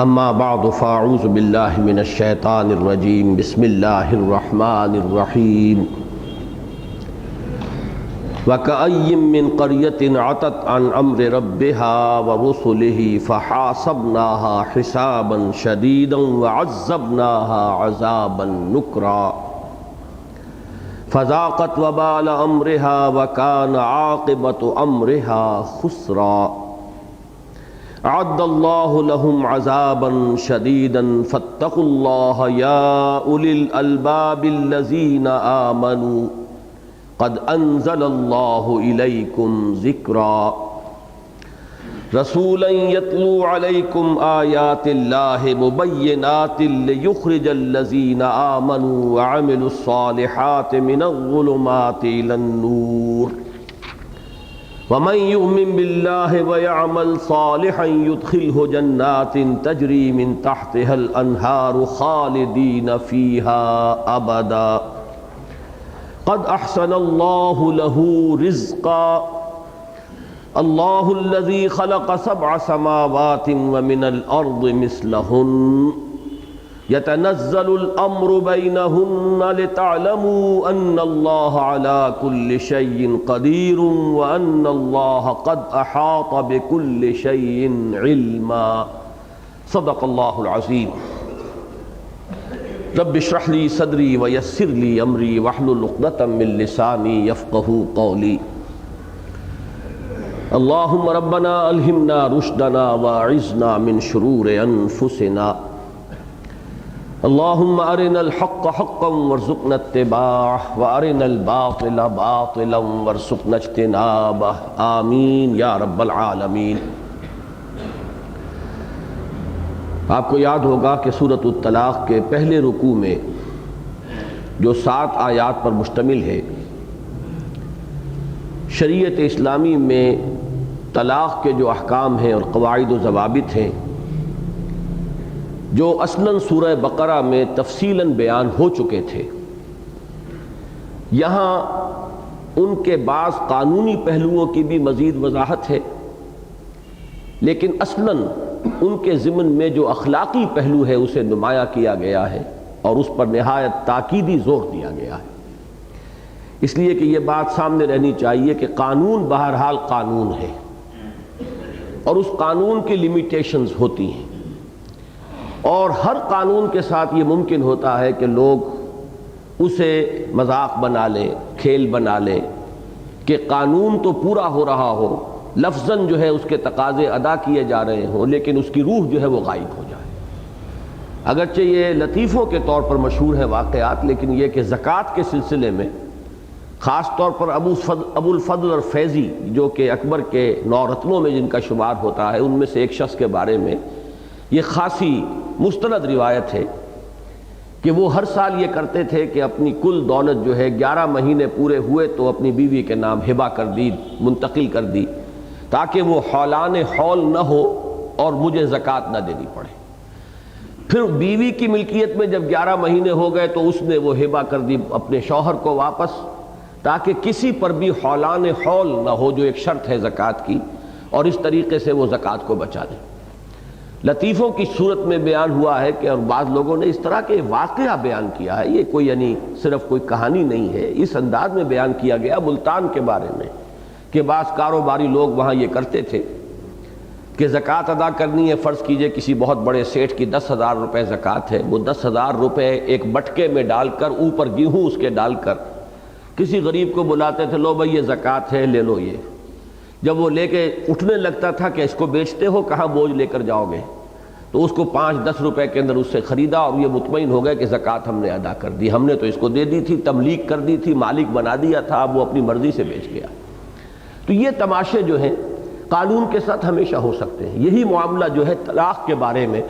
اما بعد فاعوذ باللہ من الشیطان الرجیم بسم اللہ الرحمن الرحیم وَكَأَيٍّ مِّن قَرْيَةٍ عَتَتْ عَنْ أَمْرِ رَبِّهَا وَرُسُلِهِ فَحَاسَبْنَاهَا حِسَابًا شَدِيدًا وَعَذَّبْنَاهَا عَذَابًا نُكْرًا فَذَاقَتْ وَبَالَ أَمْرِهَا وَكَانَ عَاقِبَةُ أَمْرِهَا خُسْرًا أعد الله لهم عذابا شديدا فاتقوا الله يا أولي الألباب الذين آمنوا قد أنزل الله إليكم ذكرا رسولا يتلو عليكم آيات الله مبينات ليخرج الذين آمنوا وعملوا الصالحات من الظلمات إلى النور ومن يؤمن بالله ويعمل صالحا يدخله جنات تجري من تحتها الأنهار خالدين فيها أبدا قد أحسن الله له رزقا الله الذي خلق 7 سماوات ومن الأرض مثلهن يتنزل الأمر بينهن لتعلموا أن الله على كل شيء قدير وأن الله قد أحاط بكل شيء علما صدق الله العظيم رب اشرح لي صدري ويسر لي أمري واحلل عقدة من لساني يفقهوا قولي اللهم ربنا ألهمنا رشدنا وأعذنا من شرور أنفسنا اللهم أرنا الحق حقا وارزقنا اتباعه وأرنا الباطل باطلا وارزقنا اجتنابه آمین یا رب العالمین۔ آپ کو یاد ہوگا کہ سورۃ الطلاق کے پہلے رکوع میں جو 7 آیات پر مشتمل ہے، شریعت اسلامی میں طلاق کے جو احکام ہیں اور قواعد و ضوابط ہیں جو اصلاً سورہ بقرہ میں تفصیلاً بیان ہو چکے تھے، یہاں ان کے بعض قانونی پہلوؤں کی بھی مزید وضاحت ہے، لیکن اصلاً ان کے ضمن میں جو اخلاقی پہلو ہے اسے نمایاں کیا گیا ہے اور اس پر نہایت تاکیدی زور دیا گیا ہے۔ اس لیے کہ یہ بات سامنے رہنی چاہیے کہ قانون بہرحال قانون ہے اور اس قانون کی لیمیٹیشنز ہوتی ہیں، اور ہر قانون کے ساتھ یہ ممکن ہوتا ہے کہ لوگ اسے مذاق بنا لیں، کھیل بنا لیں کہ قانون تو پورا ہو رہا ہو، لفظاً جو ہے اس کے تقاضے ادا کیے جا رہے ہوں، لیکن اس کی روح جو ہے وہ غائب ہو جائے۔ اگرچہ یہ لطیفوں کے طور پر مشہور ہے واقعات، لیکن یہ کہ زکوٰۃ کے سلسلے میں خاص طور پر ابو الفضل اور فیضی جو کہ اکبر کے 9 رتنوں میں جن کا شمار ہوتا ہے، ان میں سے ایک شخص کے بارے میں یہ خاصی مستند روایت ہے کہ وہ ہر سال یہ کرتے تھے کہ اپنی کل دولت جو ہے 11 مہینے پورے ہوئے تو اپنی بیوی کے نام ہبہ کر دی، منتقل کر دی، تاکہ وہ حولان حول نہ ہو اور مجھے زکوٰۃ نہ دینی پڑے۔ پھر بیوی کی ملکیت میں جب 11 مہینے ہو گئے تو اس نے وہ ہبہ کر دی اپنے شوہر کو واپس، تاکہ کسی پر بھی حولان حول نہ ہو جو ایک شرط ہے زکوٰۃ کی، اور اس طریقے سے وہ زکوٰۃ کو بچا دیں۔ لطیفوں کی صورت میں بیان ہوا ہے کہ اور بعض لوگوں نے اس طرح کے واقعہ بیان کیا ہے، یہ کوئی یعنی صرف کوئی کہانی نہیں ہے، اس انداز میں بیان کیا گیا ملتان کے بارے میں کہ بعض کاروباری لوگ وہاں یہ کرتے تھے کہ زکوٰۃ ادا کرنی ہے، فرض کیجئے کسی بہت بڑے سیٹھ کی 10,000 روپے زکوٰۃ ہے، وہ 10,000 روپے ایک بٹکے میں ڈال کر اوپر گیہوں اس کے ڈال کر کسی غریب کو بلاتے تھے، لو بھائی یہ زکوٰۃ ہے، لے لو۔ یہ جب وہ لے کے اٹھنے لگتا تھا کہ اس کو بیچتے ہو، کہاں بوجھ لے کر جاؤ گے، تو اس کو 5-10 روپے کے اندر اس سے خریدا اور یہ مطمئن ہو گیا کہ زکوٰۃ ہم نے ادا کر دی، ہم نے تو اس کو دے دی تھی، تملیک کر دی تھی، مالک بنا دیا تھا، اب وہ اپنی مرضی سے بیچ گیا۔ تو یہ تماشے جو ہیں قانون کے ساتھ ہمیشہ ہو سکتے ہیں۔ یہی معاملہ جو ہے طلاق کے بارے میں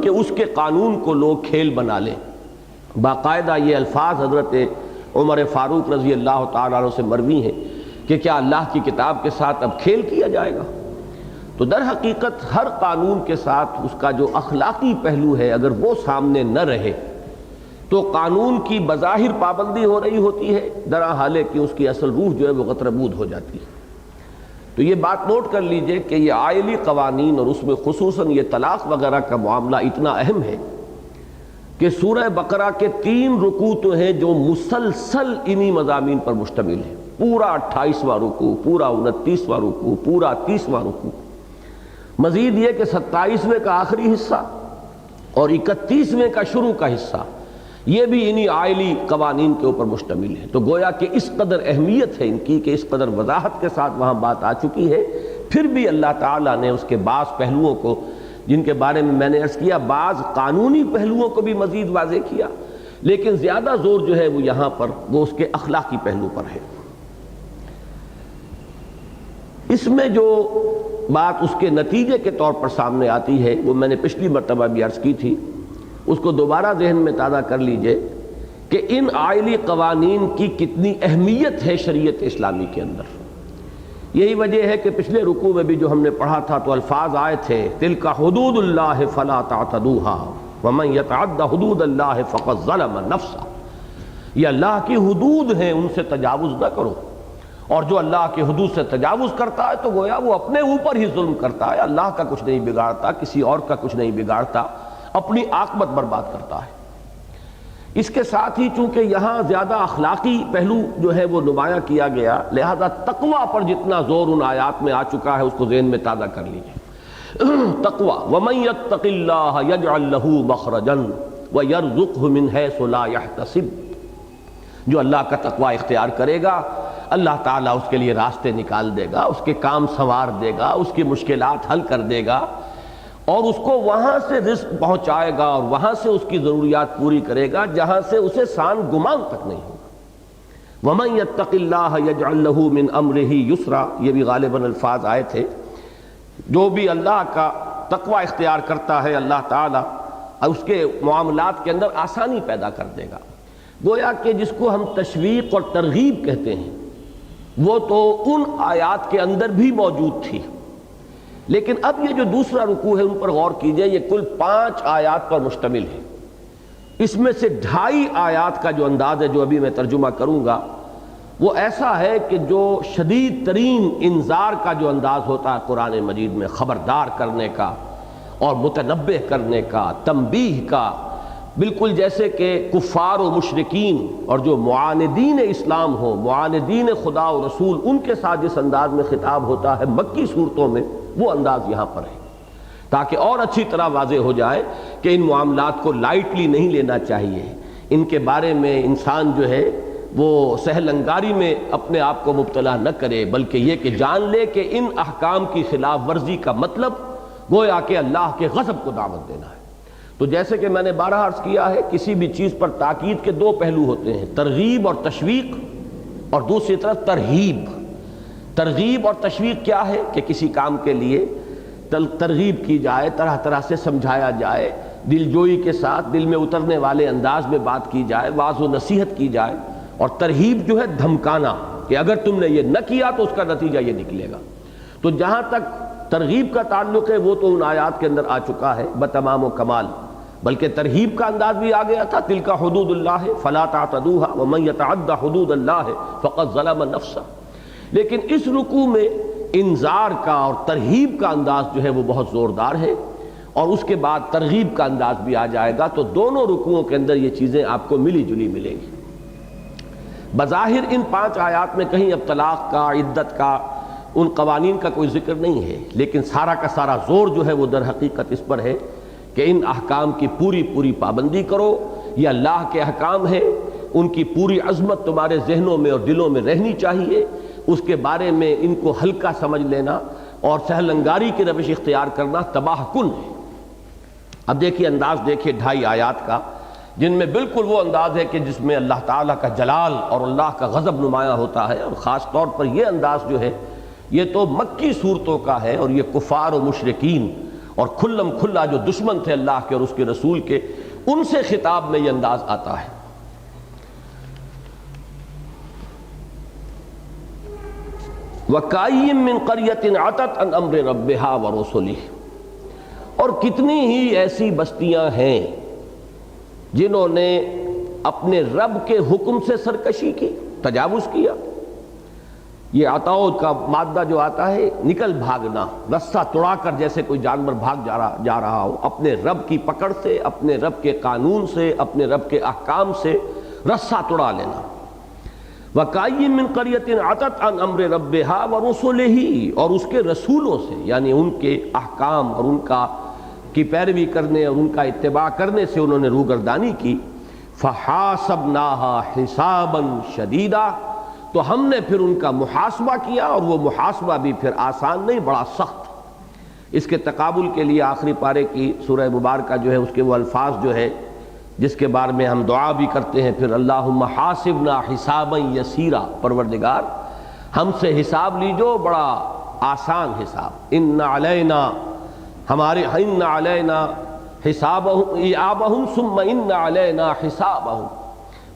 کہ اس کے قانون کو لوگ کھیل بنا لیں۔ باقاعدہ یہ الفاظ حضرت عمر فاروق رضی اللہ تعالیٰ عنہ سے مروی ہیں کہ کیا اللہ کی کتاب کے ساتھ اب کھیل کیا جائے گا؟ تو در حقیقت ہر قانون کے ساتھ اس کا جو اخلاقی پہلو ہے اگر وہ سامنے نہ رہے تو قانون کی بظاہر پابندی ہو رہی ہوتی ہے، درحال کہ اس کی اصل روح جو ہے وہ غتربود ہو جاتی ہے۔ تو یہ بات نوٹ کر لیجئے کہ یہ آئلی قوانین اور اس میں خصوصاً یہ طلاق وغیرہ کا معاملہ اتنا اہم ہے کہ سورہ بقرہ کے 3 رکوع تو ہیں جو مسلسل انہی مضامین پر مشتمل ہیں، پورا 28واں رکوع، پورا 29واں رکوع، پورا 30واں رکوع، مزید یہ کہ 27ویں کا آخری حصہ اور 31ویں کا شروع کا حصہ، یہ بھی انہی آئلی قوانین کے اوپر مشتمل ہے۔ تو گویا کہ اس قدر اہمیت ہے ان کی کہ اس قدر وضاحت کے ساتھ وہاں بات آ چکی ہے، پھر بھی اللہ تعالیٰ نے اس کے بعض پہلوؤں کو جن کے بارے میں نے عرض کیا، بعض قانونی پہلوؤں کو بھی مزید واضح کیا، لیکن زیادہ زور جو ہے وہ یہاں پر وہ اس کے اخلاقی پہلو پر ہے۔ اس میں جو بات اس کے نتیجے کے طور پر سامنے آتی ہے وہ میں نے پچھلی مرتبہ بھی عرض کی تھی، اس کو دوبارہ ذہن میں تازہ کر لیجئے کہ ان آئلی قوانین کی کتنی اہمیت ہے شریعت اسلامی کے اندر۔ یہی وجہ ہے کہ پچھلے رکوع میں بھی جو ہم نے پڑھا تھا تو الفاظ آئے تھے تلک حدود اللہ فلا تعتدوها ومن یتعد حدود اللہ فقد ظلم نفسہ، یہ اللہ کی حدود ہیں، ان سے تجاوز نہ کرو، اور جو اللہ کی حدود سے تجاوز کرتا ہے تو گویا وہ اپنے اوپر ہی ظلم کرتا ہے، اللہ کا کچھ نہیں بگاڑتا، کسی اور کا کچھ نہیں بگاڑتا، اپنی عاقبت برباد کرتا ہے۔ اس کے ساتھ ہی چونکہ یہاں زیادہ اخلاقی پہلو جو ہے وہ نمایاں کیا گیا، لہذا تقوی پر جتنا زور ان آیات میں آ چکا ہے اس کو ذہن میں تازہ کر لیجیے۔ تقوی وَمَن يَتَّقِ اللَّهَ يَجْعَل لَّهُ مَخْرَجًا وَيَرْزُقْهُ مِنْ حَيْثُ لَا يَحْتَسِبُ، جو اللہ کا تقوی اختیار کرے گا اللہ تعالیٰ اس کے لیے راستے نکال دے گا، اس کے کام سنوار دے گا، اس کی مشکلات حل کر دے گا، اور اس کو وہاں سے رزق پہنچائے گا اور وہاں سے اس کی ضروریات پوری کرے گا جہاں سے اسے سان گمان تک نہیں ہوگا۔ وَمَن يَتَّقِ اللَّهَ يَجْعَل لَّهُ مِنْ أَمْرِهِ يُسْرًا، یہ بھی غالباً الفاظ آئے تھے، جو بھی اللہ کا تقوی اختیار کرتا ہے اللہ تعالیٰ اس کے معاملات کے اندر آسانی پیدا کر دے گا۔ گویا کہ جس کو ہم تشویق اور ترغیب کہتے ہیں وہ تو ان آیات کے اندر بھی موجود تھی، لیکن اب یہ جو دوسرا رکوع ہے ان پر غور کیجئے، یہ کل 5 آیات پر مشتمل ہے۔ اس میں سے 2.5 آیات کا جو انداز ہے جو ابھی میں ترجمہ کروں گا وہ ایسا ہے کہ جو شدید ترین انذار کا جو انداز ہوتا ہے قرآن مجید میں، خبردار کرنے کا اور متنبہ کرنے کا، تنبیہ کا، بالکل جیسے کہ کفار و مشرکین اور جو معاندین اسلام ہو، معاندین خدا و رسول، ان کے ساتھ جس انداز میں خطاب ہوتا ہے مکی صورتوں میں، وہ انداز یہاں پر ہے، تاکہ اور اچھی طرح واضح ہو جائے کہ ان معاملات کو لائٹلی نہیں لینا چاہیے، ان کے بارے میں انسان جو ہے وہ سہل انگاری میں اپنے آپ کو مبتلا نہ کرے، بلکہ یہ کہ جان لے کہ ان احکام کی خلاف ورزی کا مطلب گویا کہ اللہ کے غضب کو دعوت دینا ہے۔ تو جیسے کہ میں نے بارہا عرض کیا ہے، کسی بھی چیز پر تاکید کے 2 پہلو ہوتے ہیں، ترغیب اور تشویق، اور دوسری طرف ترہیب۔ ترغیب اور تشویق کیا ہے کہ کسی کام کے لیے ترغیب کی جائے، طرح طرح سے سمجھایا جائے، دل جوئی کے ساتھ دل میں اترنے والے انداز میں بات کی جائے، واعظ و نصیحت کی جائے، اور ترہیب جو ہے دھمکانا کہ اگر تم نے یہ نہ کیا تو اس کا نتیجہ یہ نکلے گا۔ تو جہاں تک ترغیب کا تعلق ہے وہ تو ان آیات کے اندر آ چکا ہے بتمام و کمال، بلکہ ترہیب کا انداز بھی آ گیا تھا، تلک حدود اللہ فلا تعتدوها ومن یتعد حدود اللہ فقد ظلم نفسہ۔ لیکن اس رکوع میں انذار کا اور ترہیب کا انداز جو ہے وہ بہت زوردار ہے، اور اس کے بعد ترغیب کا انداز بھی آ جائے گا، تو دونوں رکوعوں کے اندر یہ چیزیں آپ کو ملی جلی ملیں گی۔ بظاہر ان 5 آیات میں کہیں اب طلاق کا، عدت کا، ان قوانین کا کوئی ذکر نہیں ہے، لیکن سارا کا سارا زور جو ہے وہ در حقیقت اس پر ہے کہ ان احکام کی پوری پابندی کرو، یہ اللہ کے احکام ہیں، ان کی پوری عظمت تمہارے ذہنوں میں اور دلوں میں رہنی چاہیے، اس کے بارے میں ان کو ہلکا سمجھ لینا اور سہل انگاری کی روش اختیار کرنا تباہ کن ہے۔ اب دیکھیے انداز دیکھیے 2.5 آیات کا، جن میں بالکل وہ انداز ہے کہ جس میں اللہ تعالیٰ کا جلال اور اللہ کا غضب نمایاں ہوتا ہے، اور خاص طور پر یہ انداز جو ہے یہ تو مکی صورتوں کا ہے، اور یہ کفار و مشرکین اور کھلم کھلا جو دشمن تھے اللہ کے اور اس کے رسول کے، ان سے خطاب میں یہ انداز آتا ہے۔ وَكَأَيٍّ مِّن قَرْيَةٍ عَتَتْ عَنْ أَمْرِ رَبِّهَا وَرُسُلِهِ، اور کتنی ہی ایسی بستیاں ہیں جنہوں نے اپنے رب کے حکم سے سرکشی کی، تجاوز کیا، یہ عطاؤ کا مادہ جو آتا ہے نکل بھاگنا، رسہ توڑا کر جیسے کوئی جانور بھاگ جا رہا ہو، اپنے رب کی پکڑ سے، اپنے رب کے قانون سے، اپنے رب کے احکام سے رسہ توڑا لینا۔ وَكَأَيٍّ مِّن قَرْيَةٍ عَتَتْ عَنْ أَمْرِ رَبِّهَا وَرُسُلِهِ، اور اس کے رسولوں سے، یعنی ان کے احکام اور ان کی پیروی کرنے اور ان کا اتباع کرنے سے انہوں نے روگردانی کی۔ فَحَاسَبْنَاهَا حِسَابًا شَدِيدًا، تو ہم نے پھر ان کا محاسبہ کیا، اور وہ محاسبہ بھی پھر آسان نہیں، بڑا سخت۔ اس کے تقابل کے لیے آخری پارے کی سورہ مبارکہ جو ہے اس کے وہ الفاظ جو ہے جس کے بارے میں ہم دعا بھی کرتے ہیں پھر، اللہم حاسبنا حسابا یسیرا، پروردگار ہم سے حساب لیجو بڑا آسان حساب۔ ان علینا حسابہم ایابہم ثم ان علینا حسابہم،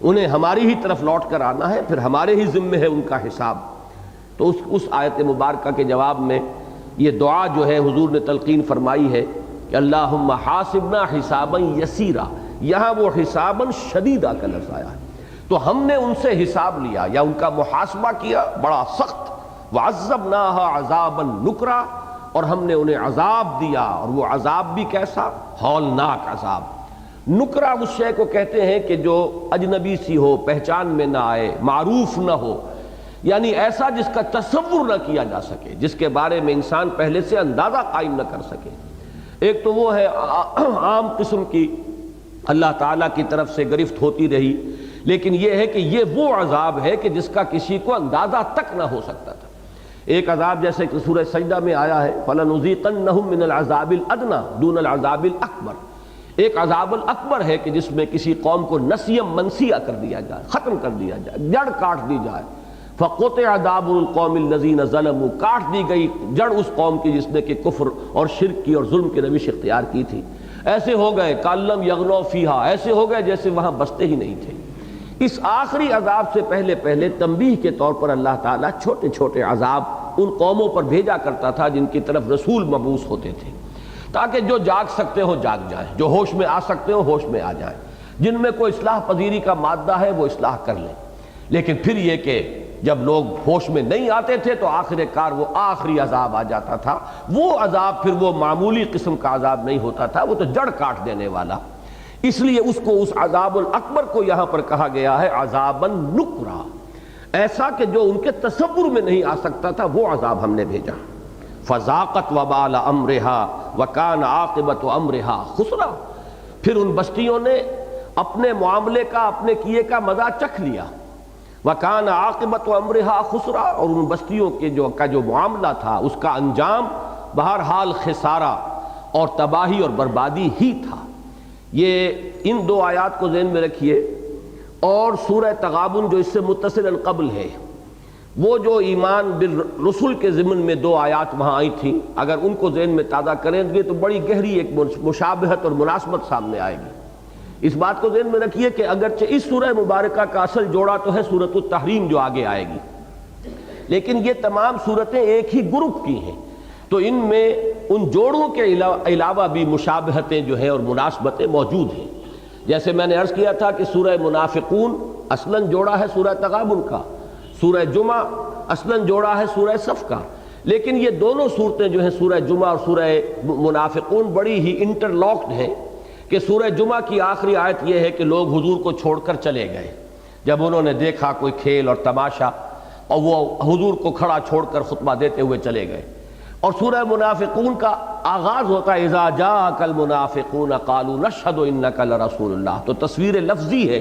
انہیں ہماری ہی طرف لوٹ کر آنا ہے، پھر ہمارے ہی ذمے ہے ان کا حساب۔ تو اس آیت مبارکہ کے جواب میں یہ دعا جو ہے حضور نے تلقین فرمائی ہے کہ اللہم حاسبنا حسابا یسیرا، یہاں وہ حسابا شدیدہ کا لفظ آیا ہے، تو ہم نے ان سے حساب لیا یا ان کا محاسبہ کیا بڑا سخت۔ وعذبناها عذابا نکرا، اور ہم نے انہیں عذاب دیا، اور وہ عذاب بھی کیسا؟ ہولناک عذاب۔ نکرا اس شے کو کہتے ہیں کہ جو اجنبی سی ہو، پہچان میں نہ آئے، معروف نہ ہو، یعنی ایسا جس کا تصور نہ کیا جا سکے، جس کے بارے میں انسان پہلے سے اندازہ قائم نہ کر سکے۔ ایک تو وہ ہے عام قسم کی اللہ تعالیٰ کی طرف سے گرفت ہوتی رہی، لیکن یہ ہے کہ یہ وہ عذاب ہے کہ جس کا کسی کو اندازہ تک نہ ہو سکتا تھا۔ ایک عذاب جیسے کہ سورہ سجدہ میں آیا ہے فَلَنُذِيقَنَّهُم مِّنَ الْعَذَابِ الْأَدْنَىٰ دُونَ الْعَذَابِ الْأَكْبَرِ، ایک عذاب الاکبر ہے کہ جس میں کسی قوم کو نسیم منسیہ کر دیا جائے، ختم کر دیا جائے، جڑ کاٹ دی جائے۔ فَقُطِعَ دَابُرُ الْقَوْمِ الَّذِينَ ظَلَمُوا، کاٹ دی گئی جڑ اس قوم کی جس نے کہ کفر اور شرک کی اور ظلم کی روش اختیار کی تھی۔ ایسے ہو گئے کَلَّمْ يَغْنَوْا فِيهَا، ایسے ہو گئے جیسے وہاں بستے ہی نہیں تھے۔ اس آخری عذاب سے پہلے تنبیہ کے طور پر اللہ تعالیٰ چھوٹے چھوٹے عذاب ان قوموں پر بھیجا کرتا تھا جن کی طرف رسول مبعوث ہوتے تھے، تاکہ جو جاگ سکتے ہو جاگ جائیں، جو ہوش میں آ سکتے ہو ہوش میں آ جائیں، جن میں کوئی اصلاح پذیری کا مادہ ہے وہ اصلاح کر لیں۔ لیکن پھر یہ کہ جب لوگ ہوش میں نہیں آتے تھے تو آخر کار وہ آخری عذاب آ جاتا تھا۔ وہ عذاب پھر وہ معمولی قسم کا عذاب نہیں ہوتا تھا، وہ تو جڑ کاٹ دینے والا، اس لیے اس کو اس عذاب الاکبر کو یہاں پر کہا گیا ہے عذابا نکرا، ایسا کہ جو ان کے تصور میں نہیں آ سکتا تھا وہ عذاب ہم نے بھیجا۔ فذاقت وبال امرہا وکان عاقبۃ امرہا خسرا، پھر ان بستیوں نے اپنے معاملے کا، اپنے کیے کا مزہ چکھ لیا۔ وکان عاقبۃ امرہا خسرا، اور ان بستیوں کے جو معاملہ تھا اس کا انجام بہرحال خسارہ اور تباہی اور بربادی ہی تھا۔ یہ ان دو آیات کو ذہن میں رکھیے، اور سورہ تغابن جو اس سے متصل قبل ہے، وہ جو ایمان بالرسل کے ضمن میں دو آیات وہاں آئی تھیں، اگر ان کو ذہن میں تازہ کریں گے تو بڑی گہری ایک مشابہت اور مناسبت سامنے آئے گی۔ اس بات کو ذہن میں رکھیے کہ اگرچہ اس سورہ مبارکہ کا اصل جوڑا تو ہے سورۃ التحریم جو آگے آئے گی، لیکن یہ تمام صورتیں ایک ہی گروپ کی ہیں، تو ان میں ان جوڑوں کے علاوہ بھی مشابہتیں جو ہیں اور مناسبتیں موجود ہیں۔ جیسے میں نے عرض کیا تھا کہ سورہ منافقون اصلاً جوڑا ہے سورہ تغابن کا، سورہ جمعہ اصلاً جوڑا ہے سورہ صف کا، لیکن یہ دونوں صورتیں جو ہیں سورہ جمعہ اور سورہ منافقون بڑی ہی انٹرلاکڈ ہیں، کہ سورہ جمعہ کی آخری آیت یہ ہے کہ لوگ حضور کو چھوڑ کر چلے گئے جب انہوں نے دیکھا کوئی کھیل اور تماشا، اور وہ حضور کو کھڑا چھوڑ کر خطبہ دیتے ہوئے چلے گئے۔ اور سورہ منافقون کا آغاز ہوتا ہے اذا جاءک المنافقون قالوا نشہد انک لرسول اللہ، تو تصویر لفظی ہے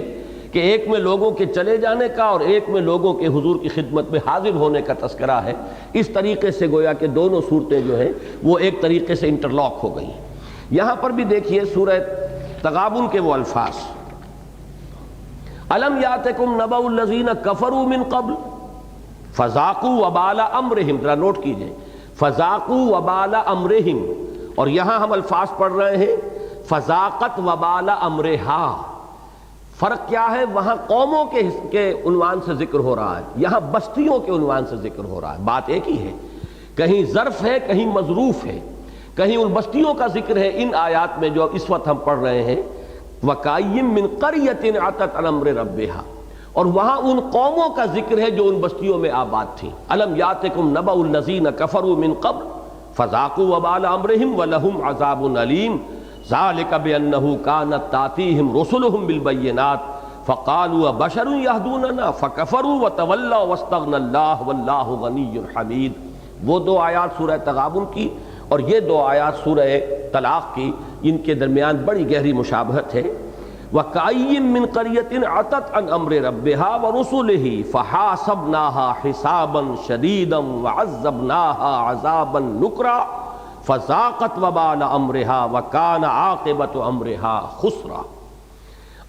کہ ایک میں لوگوں کے چلے جانے کا اور ایک میں لوگوں کے حضور کی خدمت میں حاضر ہونے کا تذکرہ ہے۔ اس طریقے سے گویا کہ دونوں صورتیں جو ہیں وہ ایک طریقے سے انٹرلاک ہو گئی۔ یہاں پر بھی دیکھیے سورہ تغابن کے وہ الفاظ، الم یاتکم نبأ الذین کفروا من قبل فذاقوا وبال امرہم، ذرا نوٹ کیجئے، فذاقوا وبال امرہم، اور یہاں ہم الفاظ پڑھ رہے ہیں فذاقت وبال امرہا۔ فرق کیا ہے؟ وہاں قوموں کے عنوان سے ذکر ہو رہا ہے، یہاں بستیوں کے عنوان سے ذکر ہو رہا ہے، بات ایک ہی ہے، کہیں ظرف ہے کہیں مظروف ہے، کہیں ان بستیوں کا ذکر ہے ان آیات میں جو اس وقت ہم پڑھ رہے ہیں، وَكَأَيٍّ مِّن قَرْيَةٍ عَتَتْ عَنْ أَمْرِ رَبِّهَا، اور وہاں ان قوموں کا ذکر ہے جو ان بستیوں میں آباد تھیں. الم یاتکم نبأ الذین کفروا من قبل فذاقوا وبال امرهم ولهم عذاب علیم ذلک بانه كانت تاتیہم رسلهم بالبینات فقالوا بشر یہدوننا فکفروا وتولوا واستغنى اللہ واللہ غنی حمید. وہ دو آیات سورہ تغابن کی اور یہ دو آیات سورہ طلاق کی، ان کے درمیان بڑی گہری مشابہت ہے. وَكَأَيٍّ مِّن قَرْيَةٍ عَتَتْ عَنْ أَمْرِ رَبِّهَا وَرُسُلِهِ فَحَاسَبْنَاهَا حِسَابًا شَدِيدًا وَعَذَّبْنَاهَا عَذَابًا نُكْرًا فَذَاقَتْ وَبَالَ أَمْرِهَا وَكَانَ عَاقِبَةُ أَمْرِهَا خُسْرًا.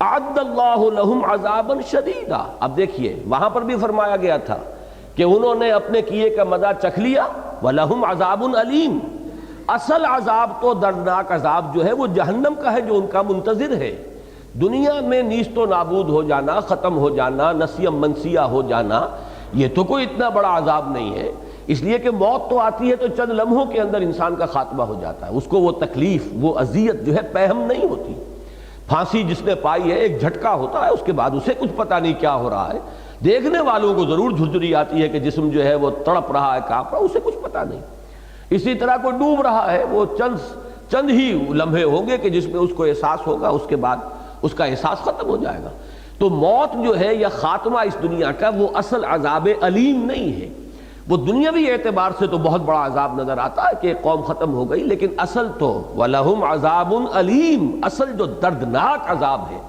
أَعَدَّ اللَّهُ لَهُمْ عَذَابًا شَدِيدًا. اب دیکھیے وہاں پر بھی فرمایا گیا تھا کہ انہوں نے اپنے کیے کا مزہ چکھ لیا. وَلَهُمْ عَذَابٌ أَلِيمٌ. اصل عذاب تو دردناک عذاب جو ہے وہ جہنم کا ہے جو ان کا منتظر ہے. دنیا میں نیست و نابود ہو جانا، ختم ہو جانا، نسیم منسیہ ہو جانا، یہ تو کوئی اتنا بڑا عذاب نہیں ہے. اس لیے کہ موت تو آتی ہے تو چند لمحوں کے اندر انسان کا خاتمہ ہو جاتا ہے، اس کو وہ تکلیف، وہ اذیت جو ہے پہم نہیں ہوتی. پھانسی جس نے پائی ہے ایک جھٹکا ہوتا ہے، اس کے بعد اسے کچھ پتہ نہیں کیا ہو رہا ہے. دیکھنے والوں کو ضرور جھرجھری آتی ہے کہ جسم جو ہے وہ تڑپ رہا ہے، کانپ رہا ہے، اسے کچھ پتہ نہیں. اسی طرح کوئی ڈوب رہا ہے، وہ چند ہی لمحے ہوں گے کہ جس میں اس کو احساس ہوگا، اس کے بعد اس کا احساس ختم ہو جائے گا. تو موت جو ہے یا خاتمہ اس دنیا کا وہ اصل عذاب علیم نہیں ہے. وہ دنیاوی اعتبار سے تو بہت بڑا عذاب نظر آتا ہے کہ ایک قوم ختم ہو گئی، لیکن اصل تو وَلَهُمْ عَذَابٌ علیم، اصل جو دردناک عذاب ہے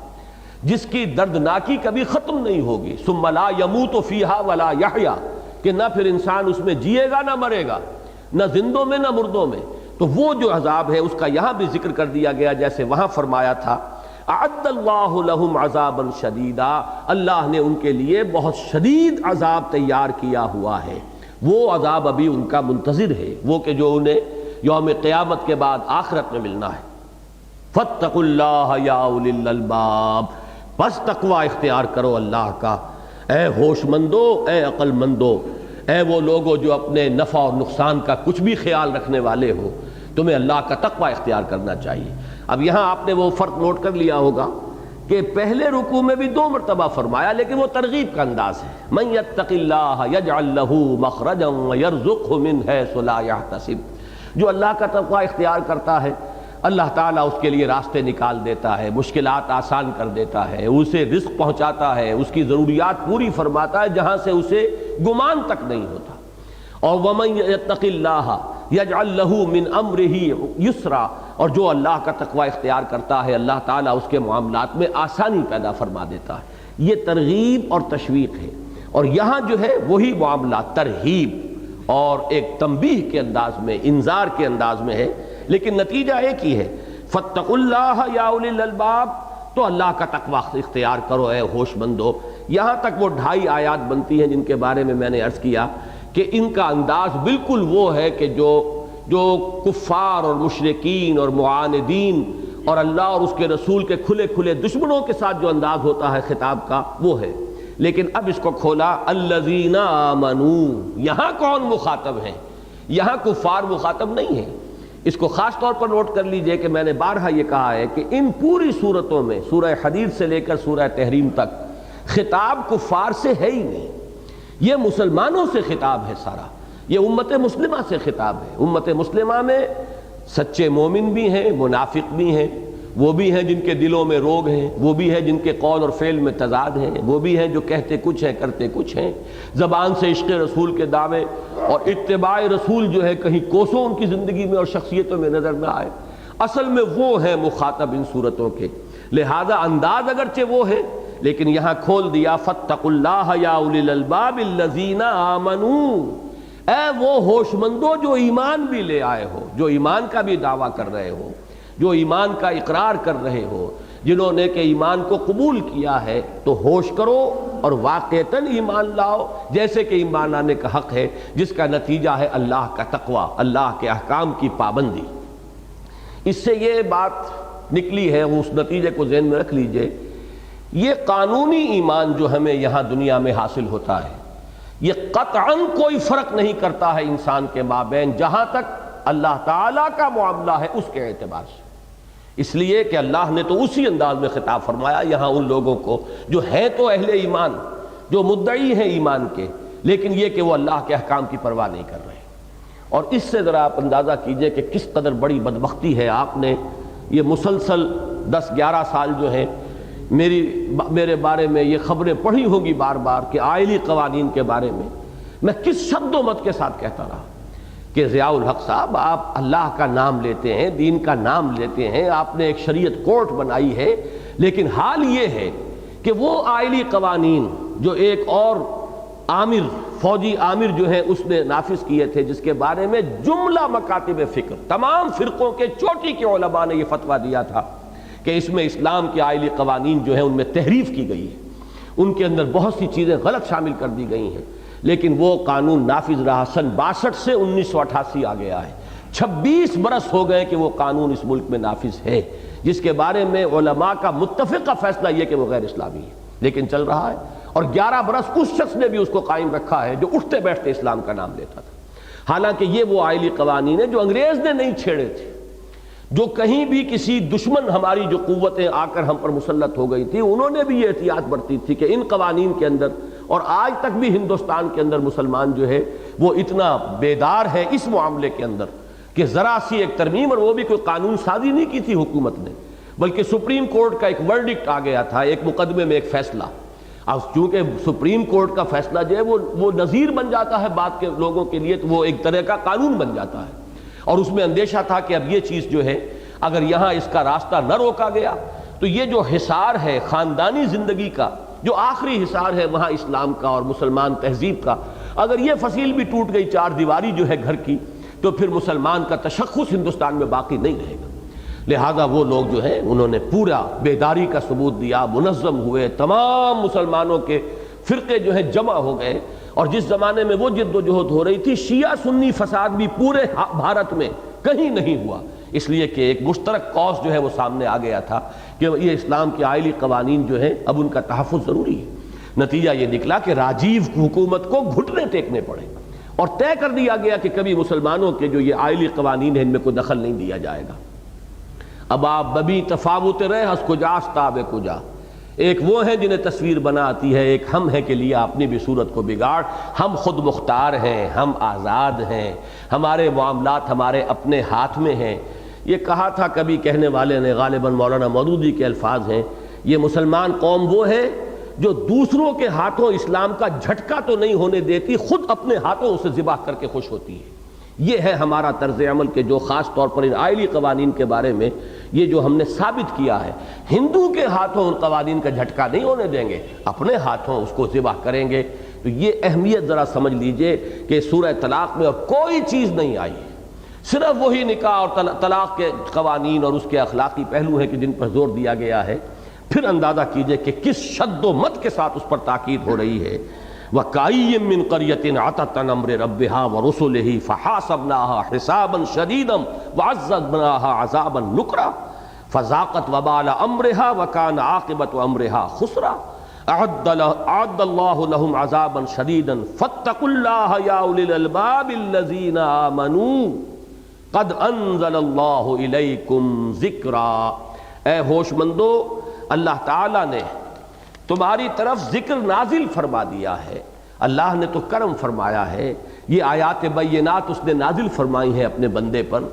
جس کی دردناکی کبھی ختم نہیں ہوگی. ثُمَّ لَا يَمُوتُ فِيهَا وَلَا يَحْيَا، کہ نہ پھر انسان اس میں جیے گا نہ مرے گا، نہ زندوں میں نہ مردوں میں. تو وہ جو عذاب ہے اس کا یہاں بھی ذکر کر دیا گیا، جیسے وہاں فرمایا تھا اعد اللہ لہم عذابا شدیدا، اللہ نے ان کے لیے بہت شدید عذاب تیار کیا ہوا ہے. وہ عذاب ابھی ان کا منتظر ہے، وہ کہ جو انہیں یوم قیامت کے بعد آخرت میں ملنا ہے. فاتقوا اللہ یا اولی الالباب، بس تقوی اختیار کرو اللہ کا اے ہوش مندو، اے عقل مندو، اے وہ لوگوں جو اپنے نفع اور نقصان کا کچھ بھی خیال رکھنے والے ہو، تمہیں اللہ کا تقوی اختیار کرنا چاہیے. اب یہاں آپ نے وہ فرق نوٹ کر لیا ہوگا کہ پہلے رکوع میں بھی 2 مرتبہ فرمایا، لیکن وہ ترغیب کا انداز ہے. من یتق اللہ یجعل له مخرجا ویرزقه من حیث لا یحتسب. جو اللہ کا تقوی اختیار کرتا ہے اللہ تعالیٰ اس کے لیے راستے نکال دیتا ہے، مشکلات آسان کر دیتا ہے، اسے رزق پہنچاتا ہے، اس کی ضروریات پوری فرماتا ہے جہاں سے اسے گمان تک نہیں ہوتا. اور ومن یتق اللہ یجعل له من امرہ یسرا، اور جو اللہ کا تقوی اختیار کرتا ہے اللہ تعالیٰ اس کے معاملات میں آسانی پیدا فرما دیتا ہے. یہ ترغیب اور تشویق ہے، اور یہاں جو ہے وہی معاملہ ترہیب اور ایک تنبیہ کے انداز میں، انذار کے انداز میں ہے، لیکن نتیجہ ایک ہی ہے. فاتقوا اللہ یا اولی الالباب، تو اللہ کا تقوی اختیار کرو اے ہوش مندو. یہاں تک وہ 2.5 آیات بنتی ہیں جن کے بارے میں نے عرض کیا کہ ان کا انداز بالکل وہ ہے کہ جو کفار اور مشرکین اور معاندین اور اللہ اور اس کے رسول کے کھلے کھلے دشمنوں کے ساتھ جو انداز ہوتا ہے خطاب کا وہ ہے. لیکن اب اس کو کھولا الذین آمنوا، یہاں کون مخاطب ہیں؟ یہاں کفار مخاطب نہیں ہیں. اس کو خاص طور پر نوٹ کر لیجئے کہ میں نے بارہا یہ کہا ہے کہ ان پوری صورتوں میں سورہ حدید سے لے کر سورہ تحریم تک خطاب کفار سے ہے ہی نہیں. یہ مسلمانوں سے خطاب ہے سارا، یہ امت مسلمہ سے خطاب ہے. امت مسلمہ میں سچے مومن بھی ہیں، منافق بھی ہیں، وہ بھی ہیں جن کے دلوں میں روگ ہیں، وہ بھی ہیں جن کے قول اور فعل میں تضاد ہیں، وہ بھی ہیں جو کہتے کچھ ہیں کرتے کچھ ہیں. زبان سے عشق رسول کے دعوے اور اتباع رسول جو ہے کہیں کوسوں ان کی زندگی میں اور شخصیتوں میں نظر نہ آئے. اصل میں وہ ہیں مخاطب ان صورتوں کے، لہذا انداز اگرچہ وہ ہے لیکن یہاں کھول دیا فاتقوا اللہ یا اولی الالباب الذین آمنوا، اے وہ ہوش مندو جو ایمان بھی لے آئے ہو، جو ایمان کا بھی دعویٰ کر رہے ہو، جو ایمان کا اقرار کر رہے ہو، جنہوں نے کہ ایمان کو قبول کیا ہے، تو ہوش کرو اور واقعتاً ایمان لاؤ جیسے کہ ایمان لانے کا حق ہے، جس کا نتیجہ ہے اللہ کا تقوی، اللہ کے احکام کی پابندی. اس سے یہ بات نکلی ہے، اس نتیجے کو ذہن میں رکھ لیجئے. یہ قانونی ایمان جو ہمیں یہاں دنیا میں حاصل ہوتا ہے یہ قطعاً کوئی فرق نہیں کرتا ہے انسان کے مابین جہاں تک اللہ تعالیٰ کا معاملہ ہے اس کے اعتبار سے. اس لیے کہ اللہ نے تو اسی انداز میں خطاب فرمایا یہاں ان لوگوں کو جو ہیں تو اہل ایمان، جو مدعی ہیں ایمان کے، لیکن یہ کہ وہ اللہ کے احکام کی پرواہ نہیں کر رہے۔ اور اس سے ذرا آپ اندازہ کیجئے کہ کس قدر بڑی بدبختی ہے۔ آپ نے یہ مسلسل 10-11 سال جو ہیں میرے بارے میں یہ خبریں پڑھی ہوں گی بار بار کہ آئلی قوانین کے بارے میں کس شد و مت کے ساتھ کہتا رہا کہ ضیاء الحق صاحب آپ اللہ کا نام لیتے ہیں، دین کا نام لیتے ہیں، آپ نے ایک شریعت کورٹ بنائی ہے، لیکن حال یہ ہے کہ وہ آئلی قوانین جو ایک اور عامر، فوجی عامر جو ہے اس نے نافذ کیے تھے، جس کے بارے میں جملہ مکاتب فکر تمام فرقوں کے چوٹی کے علماء نے یہ فتویٰ دیا تھا کہ اس میں اسلام کے آئلی قوانین جو ہیں ان میں تحریف کی گئی ہے، ان کے اندر بہت سی چیزیں غلط شامل کر دی گئی ہیں، لیکن وہ قانون نافذ رہا۔ سن 62 سے 1988 آ گیا ہے، 26 برس ہو گئے کہ وہ قانون اس ملک میں نافذ ہے، جس کے بارے میں علماء کا متفقہ فیصلہ یہ کہ وہ غیر اسلامی ہے، لیکن چل رہا ہے۔ اور 11 برس اس شخص نے بھی اس کو قائم رکھا ہے جو اٹھتے بیٹھتے اسلام کا نام لیتا تھا، حالانکہ یہ وہ آئلی قوانین ہیں جو انگریز نے نہیں چھیڑے تھے، جو کہیں بھی کسی دشمن ہماری جو قوتیں آ کر ہم پر مسلط ہو گئی تھی انہوں نے بھی یہ احتیاط برتی تھی کہ ان قوانین کے اندر، اور آج تک بھی ہندوستان کے اندر مسلمان جو ہے وہ اتنا بیدار ہے اس معاملے کے اندر کہ ذرا سی ایک ترمیم، اور وہ بھی کوئی قانون سازی نہیں کی تھی حکومت نے، بلکہ سپریم کورٹ کا ایک ورڈکٹ آ گیا تھا، ایک مقدمے میں ایک فیصلہ۔ اب چونکہ سپریم کورٹ کا فیصلہ جو ہے وہ نظیر بن جاتا ہے بعد کے لوگوں کے لیے، تو وہ ایک طرح کا قانون بن جاتا ہے، اور اس میں اندیشہ تھا کہ اب یہ چیز جو ہے اگر یہاں اس کا راستہ نہ روکا گیا تو یہ جو حصار ہے خاندانی زندگی کا، جو آخری حصار ہے وہاں اسلام کا اور مسلمان تہذیب کا، اگر یہ فصیل بھی ٹوٹ گئی، چار دیواری جو ہے گھر کی، تو پھر مسلمان کا تشخص ہندوستان میں باقی نہیں رہے گا۔ لہذا وہ لوگ جو ہیں انہوں نے پورا بیداری کا ثبوت دیا، منظم ہوئے، تمام مسلمانوں کے فرقے جو ہیں جمع ہو گئے، اور جس زمانے میں وہ جد و جہد ہو رہی تھی، شیعہ سنی فساد بھی پورے بھارت میں کہیں نہیں ہوا، اس لیے کہ ایک مشترک کاز جو ہے وہ سامنے آ گیا تھا کہ یہ اسلام کے آئلی قوانین جو ہیں اب ان کا تحفظ ضروری ہے۔ نتیجہ یہ نکلا کہ راجیو حکومت کو گھٹنے ٹیکنے پڑے، اور طے کر دیا گیا کہ کبھی مسلمانوں کے جو یہ آئلی قوانین ہیں ان میں کوئی دخل نہیں دیا جائے گا۔ اب آپ ببی تفاوت رہے ہس کجاس تاب کجا، ایک وہ ہیں جنہیں تصویر بناتی ہے، ایک ہم ہیں کہ لیا اپنی بھی صورت کو بگاڑ، ہم خود مختار ہیں، ہم آزاد ہیں، ہمارے معاملات ہمارے اپنے ہاتھ میں ہیں۔ یہ کہا تھا کبھی کہنے والے نے، غالباً مولانا مودودی کے الفاظ ہیں، یہ مسلمان قوم وہ ہے جو دوسروں کے ہاتھوں اسلام کا جھٹکا تو نہیں ہونے دیتی، خود اپنے ہاتھوں اسے ذبح کر کے خوش ہوتی ہے۔ یہ ہے ہمارا طرز عمل کہ جو خاص طور پر ان آئلی قوانین کے بارے میں یہ جو ہم نے ثابت کیا ہے، ہندو کے ہاتھوں ان قوانین کا جھٹکا نہیں ہونے دیں گے، اپنے ہاتھوں اس کو ذبح کریں گے۔ تو یہ اہمیت ذرا سمجھ لیجئے کہ سورہ طلاق میں اب کوئی چیز نہیں آئی ہے، صرف وہی نکاح اور طلاق کے قوانین اور اس کے اخلاقی پہلو ہیں کہ جن پر زور دیا گیا ہے۔ پھر اندازہ کیجئے کہ کس شد و مت کے ساتھ اس پر تاکید ہو رہی ہے۔ وَكَأَيٍّ مِّن قَرْيَةٍ عَتَتْ عَنْ أَمْرِ رَبِّهَا وَرُسُلِهِ فَحَاسَبْنَاهَا حِسَابًا شَدِيدًا وَعَذَّبْنَاهَا عَذَابًا نُكْرًا فَذَاقَتْ وَبَالَ أَمْرِهَا وَكَانَ عَاقِبَةُ أَمْرِهَا خُسْرًا أَعَدَّ اللَّهُ لَهُمْ عَذَابًا شَدِيدًا فَاتَّقُوا اللَّهَ يَا أُولِي الْأَلْبَابِ الَّذِينَ آمَنُوا قَدْ أَنزَلَ اللَّهُ إِلَيْكُمْ ذِكْرًا۔ اے ہوش مندو، اللہ تعالیٰ نے تمہاری طرف ذکر نازل فرما دیا ہے، اللہ نے تو کرم فرمایا ہے، یہ آیات بینات اس نے نازل فرمائی ہیں اپنے بندے پر،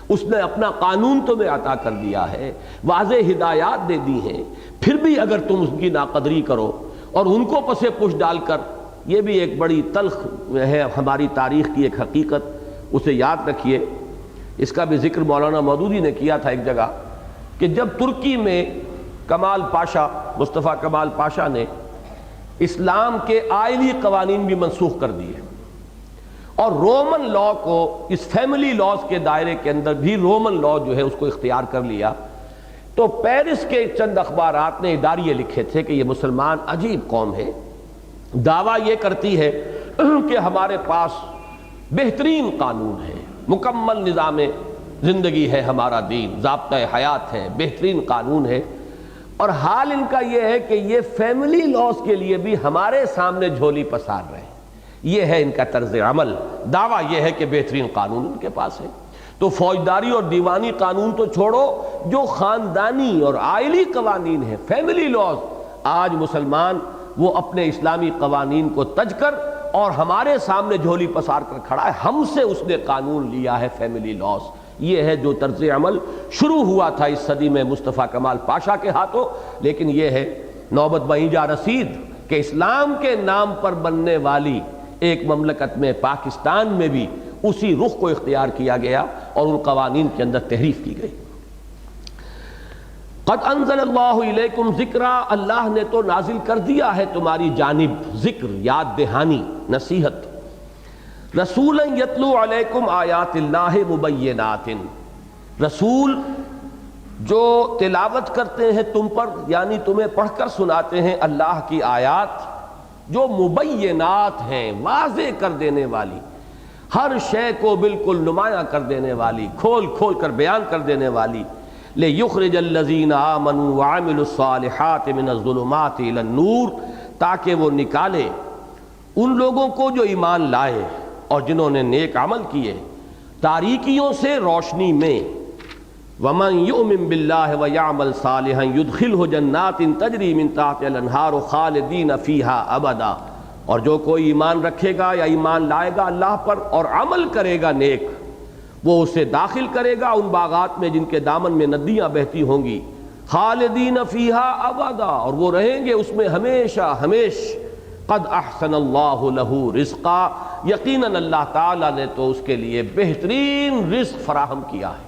اس نے اپنا قانون تمہیں عطا کر دیا ہے، واضح ہدایات دے دی ہیں، پھر بھی اگر تم اس کی ناقدری کرو اور ان کو پس پش ڈال کر، یہ بھی ایک بڑی تلخ ہے ہماری تاریخ کی ایک حقیقت، اسے یاد رکھیے۔ اس کا بھی ذکر مولانا مودودی نے کیا تھا ایک جگہ کہ جب ترکی میں کمال پاشا، مصطفیٰ کمال پاشا نے اسلام کے آئلی قوانین بھی منسوخ کر دیے اور رومن لا کو، اس فیملی لاز کے دائرے کے اندر بھی رومن لا جو ہے اس کو اختیار کر لیا، تو پیرس کے چند اخبارات نے اداریے لکھے تھے کہ یہ مسلمان عجیب قوم ہے، دعویٰ یہ کرتی ہے کہ ہمارے پاس بہترین قانون ہے، مکمل نظام زندگی ہے، ہمارا دین، ضابطۂ حیات ہے، بہترین قانون ہے، اور حال ان کا یہ ہے کہ یہ فیملی لاز کے لیے بھی ہمارے سامنے جھولی پسار رہے ہیں۔ یہ ہے ان کا طرز عمل، دعویٰ یہ ہے کہ بہترین قانون ان کے پاس ہے۔ تو فوجداری اور دیوانی قانون تو چھوڑو، جو خاندانی اور عائلی قوانین ہیں، فیملی لاز، آج مسلمان وہ اپنے اسلامی قوانین کو تج کر اور ہمارے سامنے جھولی پسار کر کھڑا ہے، ہم سے اس نے قانون لیا ہے فیملی لاز۔ یہ ہے جو طرز عمل شروع ہوا تھا اس صدی میں مصطفیٰ کمال پاشا کے ہاتھوں، لیکن یہ ہے نوبت وہیں جا رسید کہ اسلام کے نام پر بننے والی ایک مملکت میں، پاکستان میں بھی اسی رخ کو اختیار کیا گیا اور ان قوانین کے اندر تحریف کی گئی۔ قد انزل اللہ الیکم ذکرا، اللہ نے تو نازل کر دیا ہے تمہاری جانب ذکر، یاد دہانی، نصیحت۔ رسولا یتلو علیکم آیات اللہ مبینات، رسول جو تلاوت کرتے ہیں تم پر، یعنی تمہیں پڑھ کر سناتے ہیں اللہ کی آیات جو مبینات ہیں، واضح کر دینے والی، ہر شے کو بالکل نمایاں کر دینے والی، کھول کھول کر بیان کر دینے والی۔ لِيُخْرِجَ الَّذِينَ آمَنُوا وَعَمِلُوا الصَّالِحَاتِ مِنَ الظُّلُمَاتِ إِلَى النُّورِ، تاکہ وہ نکالے ان لوگوں کو جو ایمان لائے اور جنہوں نے نیک عمل کیے تاریکیوں سے روشنی میں۔ وَمَن يُؤْمِن بِاللَّهِ وَيَعْمَلْ صَالِحًا يُدْخِلْهُ جَنَّاتٍ تَجْرِي مِن تَحْتِهَا الْأَنْهَارُ خَالِدِينَ فِيهَا أَبَدًا، اور جو کوئی ایمان رکھے گا یا ایمان لائے گا اللہ پر اور عمل کرے گا نیک، وہ اسے داخل کرے گا ان باغات میں جن کے دامن میں ندیاں بہتی ہوں گی، خالدین فیہا ابدا، اور وہ رہیں گے اس میں ہمیشہ ہمیش۔ قد احسن اللہ لہ رزقا، یقیناً اللہ تعالیٰ نے تو اس کے لیے بہترین رزق فراہم کیا ہے۔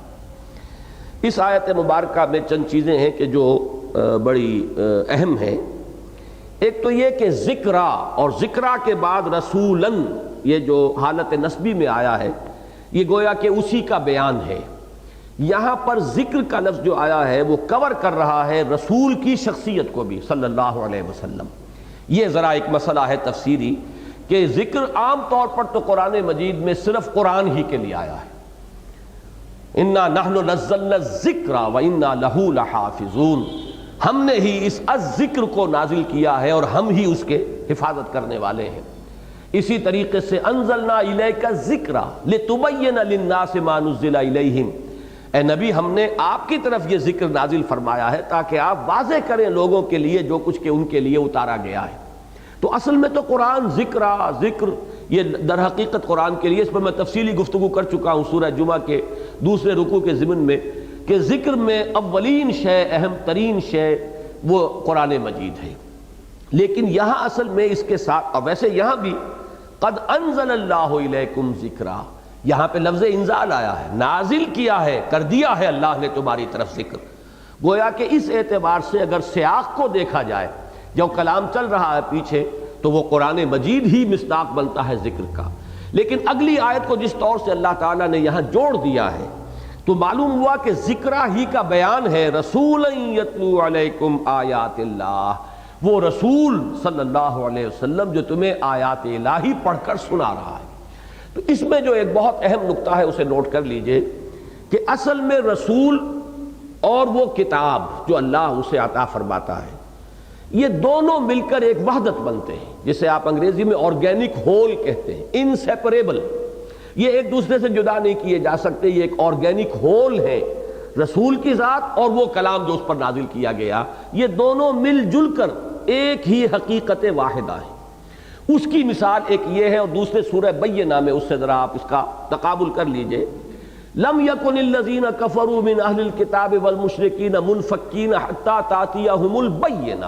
اس آیت مبارکہ میں چند چیزیں ہیں کہ جو بڑی اہم ہیں۔ ایک تو یہ کہ ذکرا، اور ذکرا کے بعد رسولن، یہ جو حالت نسبی میں آیا ہے یہ گویا کہ اسی کا بیان ہے۔ یہاں پر ذکر کا لفظ جو آیا ہے وہ کور کر رہا ہے رسول کی شخصیت کو بھی صلی اللہ علیہ وسلم۔ یہ ذرا ایک مسئلہ ہے تفسیری کہ ذکر عام طور پر تو قرآن مجید میں صرف قرآن ہی کے لیے آیا ہے، انا نحن نزلنا الذکر وانا لہ لحافظون، ہم نے ہی اس الذکر کو نازل کیا ہے اور ہم ہی اس کے حفاظت کرنے والے ہیں۔ اسی طریقے سے انزلنا الیک الذکر لتبین للناس ما نزل الیہم، اے نبی ہم نے آپ کی طرف یہ ذکر نازل فرمایا ہے تاکہ آپ واضح کریں لوگوں کے لیے جو کچھ کہ ان کے لیے اتارا گیا ہے۔ تو اصل میں تو قرآن ذکر یہ در حقیقت قرآن کے لیے، اس پر میں تفصیلی گفتگو کر چکا ہوں سورہ جمعہ کے دوسرے رکوع کے ضمن میں، کہ ذکر میں اولین شے، اہم ترین شے وہ قرآن مجید ہے۔ لیکن یہاں اصل میں اس کے ساتھ، اور ویسے یہاں بھی قد انزل اللہ الیکم ذکرا، یہاں پہ لفظ انزال آیا ہے، نازل کیا ہے، کر دیا ہے اللہ نے تمہاری طرف ذکر۔ گویا کہ اس اعتبار سے اگر سیاق کو دیکھا جائے، جو کلام چل رہا ہے پیچھے، تو وہ قرآن مجید ہی مصداق بنتا ہے ذکر کا۔ لیکن اگلی آیت کو جس طور سے اللہ تعالیٰ نے یہاں جوڑ دیا ہے تو معلوم ہوا کہ ذکرہ ہی کا بیان ہے، رسولا یتلو علیکم آیات اللہ، وہ رسول صلی اللہ علیہ وسلم جو تمہیں آیات الہی پڑھ کر سنا رہا ہے۔ تو اس میں جو ایک بہت اہم نقطہ ہے اسے نوٹ کر لیجئے کہ اصل میں رسول اور وہ کتاب جو اللہ اسے عطا فرماتا ہے، یہ دونوں مل کر ایک وحدت بنتے ہیں، جسے آپ انگریزی میں آرگینک ہول کہتے ہیں، انسیپریبل، یہ ایک دوسرے سے جدا نہیں کیے جا سکتے، یہ ایک آرگینک ہول ہے۔ رسول کی ذات اور وہ کلام جو اس پر نازل کیا گیا، یہ دونوں مل جل کر ایک ہی حقیقت واحدہ ہے۔ اس کی مثال ایک یہ ہے، اور دوسرے سورہ بینہ میں اس سے ذرا آپ اس کا تقابل کر لیجئے۔ لم یکن الذین کفروا من اہل الکتاب والمشرکین منفکین حتی تأتیہم البینہ،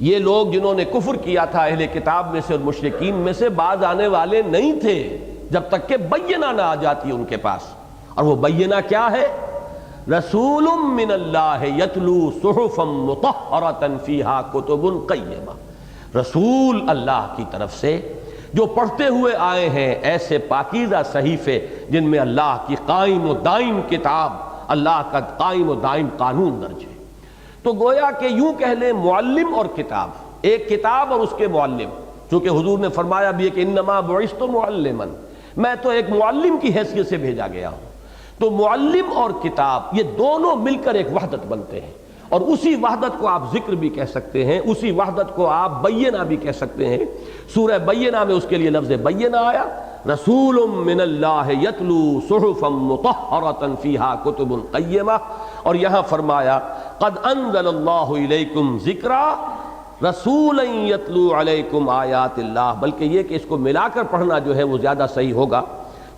یہ لوگ جنہوں نے کفر کیا تھا اہل کتاب میں سے اور مشرکین میں سے باز آنے والے نہیں تھے جب تک کہ بینہ نہ آ جاتی ان کے پاس۔ اور وہ بینہ کیا ہے؟ رسول من اللہ یتلو صحفا مطہرۃ فیہا کتب قیمہ، رسول اللہ کی طرف سے جو پڑھتے ہوئے آئے ہیں ایسے پاکیزہ صحیفے جن میں اللہ کی قائم و دائم کتاب، اللہ کا قائم و دائم قانون درج ہے۔ تو گویا کہ یوں کہہ لیں معلم اور کتاب، ایک کتاب اور اس کے معلم، چونکہ حضور نے فرمایا بھی ہے کہ انما بعثت معلما، میں تو ایک معلم کی حیثیت سے بھیجا گیا ہوں۔ تو معلم اور کتاب یہ دونوں مل کر ایک وحدت بنتے ہیں، اور اسی وحدت کو آپ ذکر بھی کہہ سکتے ہیں، اسی وحدت کو آپ بینہ بھی کہہ سکتے ہیں۔ سورہ بینہ میں اس کے لیے لفظ بینہ آیا، رسول من اللہ یتلو صحفا مطہرۃ فیہا کتب قیمہ، اور یہاں فرمایا قد انزل اللہ الیکم ذکرا رسولا یتلو علیکم آیات اللہ، بلکہ یہ کہ اس کو ملا کر پڑھنا جو ہے وہ زیادہ صحیح ہوگا،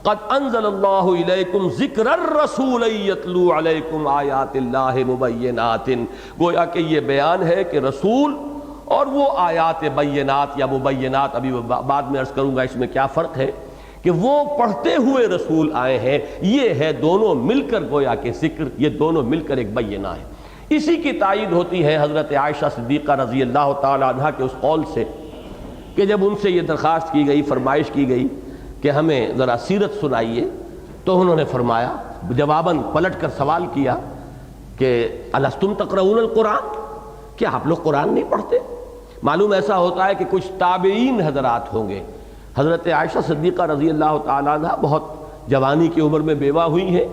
قد انزل اللہ الیکم ذکر الرسول یتلو علیکم آیات اللہ مبینات، گویا کہ یہ بیان ہے کہ رسول اور وہ آیات بینات یا مبینات، ابھی بعد میں عرض کروں گا اس میں کیا فرق ہے، کہ وہ پڑھتے ہوئے رسول آئے ہیں، یہ ہے دونوں مل کر گویا کہ ذکر، یہ دونوں مل کر ایک بینہ ہے۔ اسی کی تائید ہوتی ہے حضرت عائشہ صدیقہ رضی اللہ تعالی عنہا کے اس قول سے کہ جب ان سے یہ درخواست کی گئی، فرمائش کی گئی کہ ہمیں ذرا سیرت سنائیے، تو انہوں نے فرمایا، جواباً پلٹ کر سوال کیا کہ الستم تقرؤون القرآن، کیا آپ لوگ قرآن نہیں پڑھتے؟ معلوم ایسا ہوتا ہے کہ کچھ تابعین حضرات ہوں گے، حضرت عائشہ صدیقہ رضی اللہ تعالی عنہا بہت جوانی کی عمر میں بیوہ ہوئی ہیں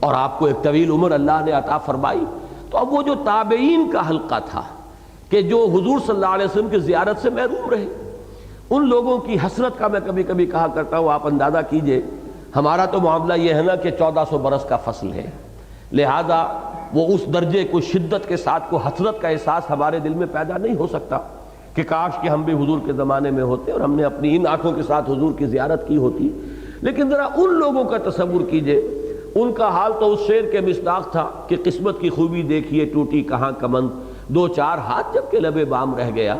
اور آپ کو ایک طویل عمر اللہ نے عطا فرمائی، تو اب وہ جو تابعین کا حلقہ تھا کہ جو حضور صلی اللہ علیہ وسلم کی زیارت سے محروم رہے، ان لوگوں کی حسرت کا میں کبھی کبھی کہا کرتا ہوں، آپ اندازہ کیجئے ہمارا تو معاملہ یہ ہے نا کہ 1400 برس کا فصل ہے، لہذا وہ اس درجے کو شدت کے ساتھ کو حسرت کا احساس ہمارے دل میں پیدا نہیں ہو سکتا کہ کاش کہ ہم بھی حضور کے زمانے میں ہوتے اور ہم نے اپنی ان آنکھوں کے ساتھ حضور کی زیارت کی ہوتی۔ لیکن ذرا ان لوگوں کا تصور کیجئے، ان کا حال تو اس شعر کے مصداق تھا کہ قسمت کی خوبی دیکھیے ٹوٹی کہاں کمند، دو چار ہاتھ جب کہ لبے بام رہ گیا،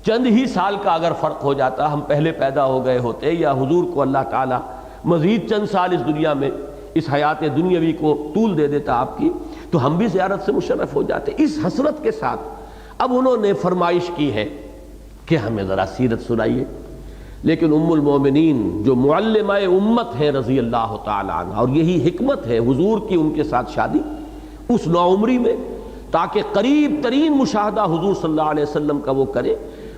چند ہی سال کا اگر فرق ہو جاتا، ہم پہلے پیدا ہو گئے ہوتے یا حضور کو اللہ تعالیٰ مزید چند سال اس دنیا میں، اس حیات دنیاوی کو طول دے دیتا آپ کی، تو ہم بھی زیارت سے مشرف ہو جاتے۔ اس حسرت کے ساتھ اب انہوں نے فرمائش کی ہے کہ ہمیں ذرا سیرت سنائیے، لیکن ام المومنین جو معلمہ امت ہے رضی اللہ تعالی عنہ، اور یہی حکمت ہے حضور کی ان کے ساتھ شادی اس نوعمری میں، تاکہ قریب ترین مشاہدہ حضور صلی اللہ علیہ وسلم کا وہ کرے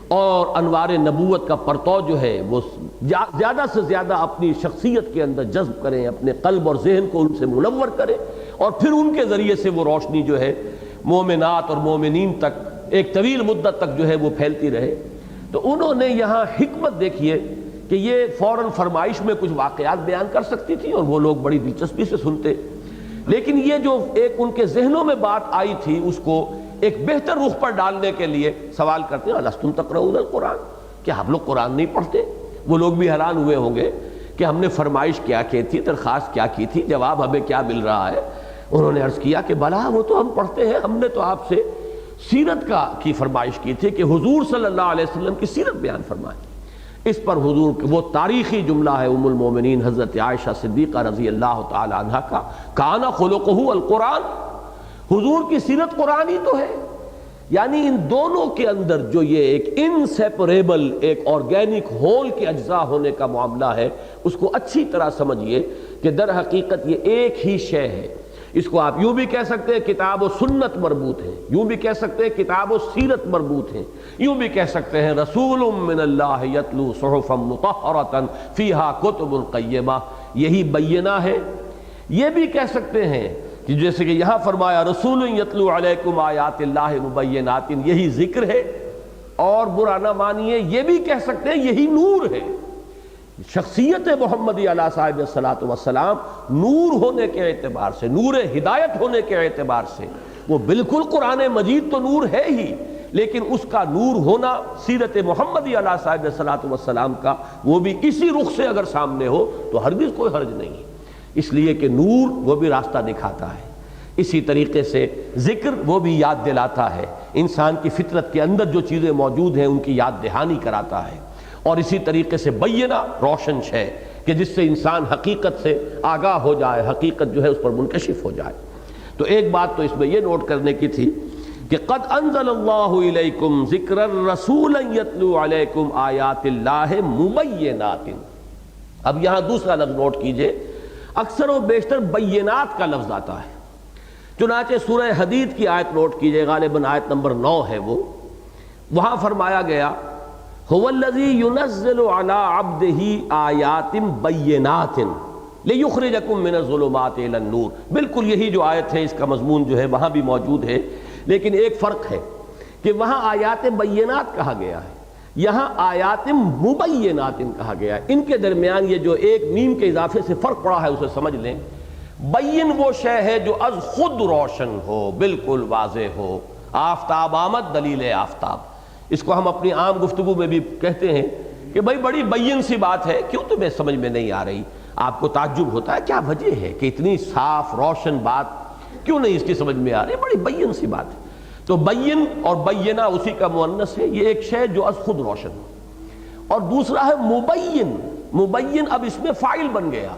اور انوار نبوت کا پرتو جو ہے وہ زیادہ سے زیادہ اپنی شخصیت کے اندر جذب کریں، اپنے قلب اور ذہن کو ان سے منور کریں، اور پھر ان کے ذریعے سے وہ روشنی جو ہے مومنات اور مومنین تک ایک طویل مدت تک جو ہے وہ پھیلتی رہے۔ تو انہوں نے یہاں حکمت دیکھیے کہ یہ فوراً فرمائش میں کچھ واقعات بیان کر سکتی تھی اور وہ لوگ بڑی دلچسپی سے سنتے، لیکن یہ جو ایک ان کے ذہنوں میں بات آئی تھی اس کو ایک بہتر رخ پر ڈالنے کے لیے سوال کرتے ہیں الستم تقرؤون القرآن، کیا آپ لوگ قرآن نہیں پڑھتے؟ وہ لوگ بھی حیران ہوئے ہوں گے کہ ہم نے فرمائش کیا کی تھی، درخواست کیا کی تھی، جواب ہمیں کیا مل رہا ہے۔ انہوں نے عرض کیا کہ بلا وہ تو ہم پڑھتے ہیں، ہم نے تو آپ سے سیرت کی فرمائش کی تھی کہ حضور صلی اللہ علیہ وسلم کی سیرت بیان فرمائیں۔ اس پر حضور وہ تاریخی جملہ ہے ام المومنین حضرت عائشہ صدیقہ رضی اللہ تعالی عنہا کا، کان خلقہ القرآن، حضور کی سیرت قرآن ہی تو ہے۔ یعنی ان دونوں کے اندر جو یہ ایک انسیپریبل ایک آرگینک ہول کے اجزاء ہونے کا معاملہ ہے، اس کو اچھی طرح سمجھیے کہ در حقیقت یہ ایک ہی شے ہے۔ اس کو آپ یوں بھی کہہ سکتے ہیں کتاب و سنت مربوط ہے، یوں بھی کہہ سکتے ہیں کتاب و سیرت مربوط ہیں، یوں بھی کہہ سکتے ہیں رسول من اللہ یتلو صحفا مطہرۃ فیہا کتب قیمہ، یہی بینہ ہے۔ یہ بھی کہہ سکتے ہیں کہ جیسے کہ یہاں فرمایا رسول یتلو علیکم آیات اللہ مبینات، یہی ذکر ہے، اور برا نہ مانیے یہ بھی کہہ سکتے ہیں یہی نور ہے۔ شخصیت محمدی علیہ صاحب الصلاۃ والسلام نور ہونے کے اعتبار سے، نور ہدایت ہونے کے اعتبار سے وہ بالکل قرآن مجید تو نور ہے ہی، لیکن اس کا نور ہونا سیرت محمدی علیہ صاحب الصلاۃ والسلام کا وہ بھی اسی رخ سے اگر سامنے ہو تو ہرگز کوئی حرج نہیں، اس لیے کہ نور وہ بھی راستہ دکھاتا ہے، اسی طریقے سے ذکر وہ بھی یاد دلاتا ہے، انسان کی فطرت کے اندر جو چیزیں موجود ہیں ان کی یاد دہانی کراتا ہے، اور اسی طریقے سے بینہ روشن ہے کہ جس سے انسان حقیقت سے آگاہ ہو جائے، حقیقت جو ہے اس پر منکشف ہو جائے۔ تو ایک بات تو اس میں یہ نوٹ کرنے کی تھی کہ قد انزل اللہ الیکم ذکرا رسولا یتلو علیکم آیات اللہ مبینات۔ اب یہاں دوسرا لفظ نوٹ کیجئے، اکثر و بیشتر بینات کا لفظ آتا ہے، چنانچہ سورہ حدید کی آیت نوٹ کیجئے، غالباً آیت نمبر 9 ہے وہ، وہاں فرمایا گیا هو الذی ينزل على عبده آیات بینات لیخرجکم من الظلمات الی النور، بالکل یہی جو آیت ہے اس کا مضمون جو ہے وہاں بھی موجود ہے، لیکن ایک فرق ہے کہ وہاں آیات بینات کہا گیا ہے، یہاں آیات مبینات کہا گیا ہے، ان کے درمیان یہ جو ایک میم کے اضافے سے فرق پڑا ہے اسے سمجھ لیں۔ بین وہ شے ہے جو از خود روشن ہو، بالکل واضح ہو، آفتاب آمد دلیل آفتاب۔ اس کو ہم اپنی عام گفتگو میں بھی کہتے ہیں کہ بھائی بڑی بین سی بات ہے، کیوں تمہیں سمجھ میں نہیں آ رہی؟ آپ کو تعجب ہوتا ہے کیا وجہ ہے کہ اتنی صاف روشن بات کیوں نہیں اس کی سمجھ میں آ رہی؟ بڑی بین سی بات ہے۔ تو بین اور بینہ اسی کا مؤنث ہے، یہ ایک شے جو از خود روشن ہو، اور دوسرا ہے مبین۔ مبین اب اس میں فاعل بن گیا،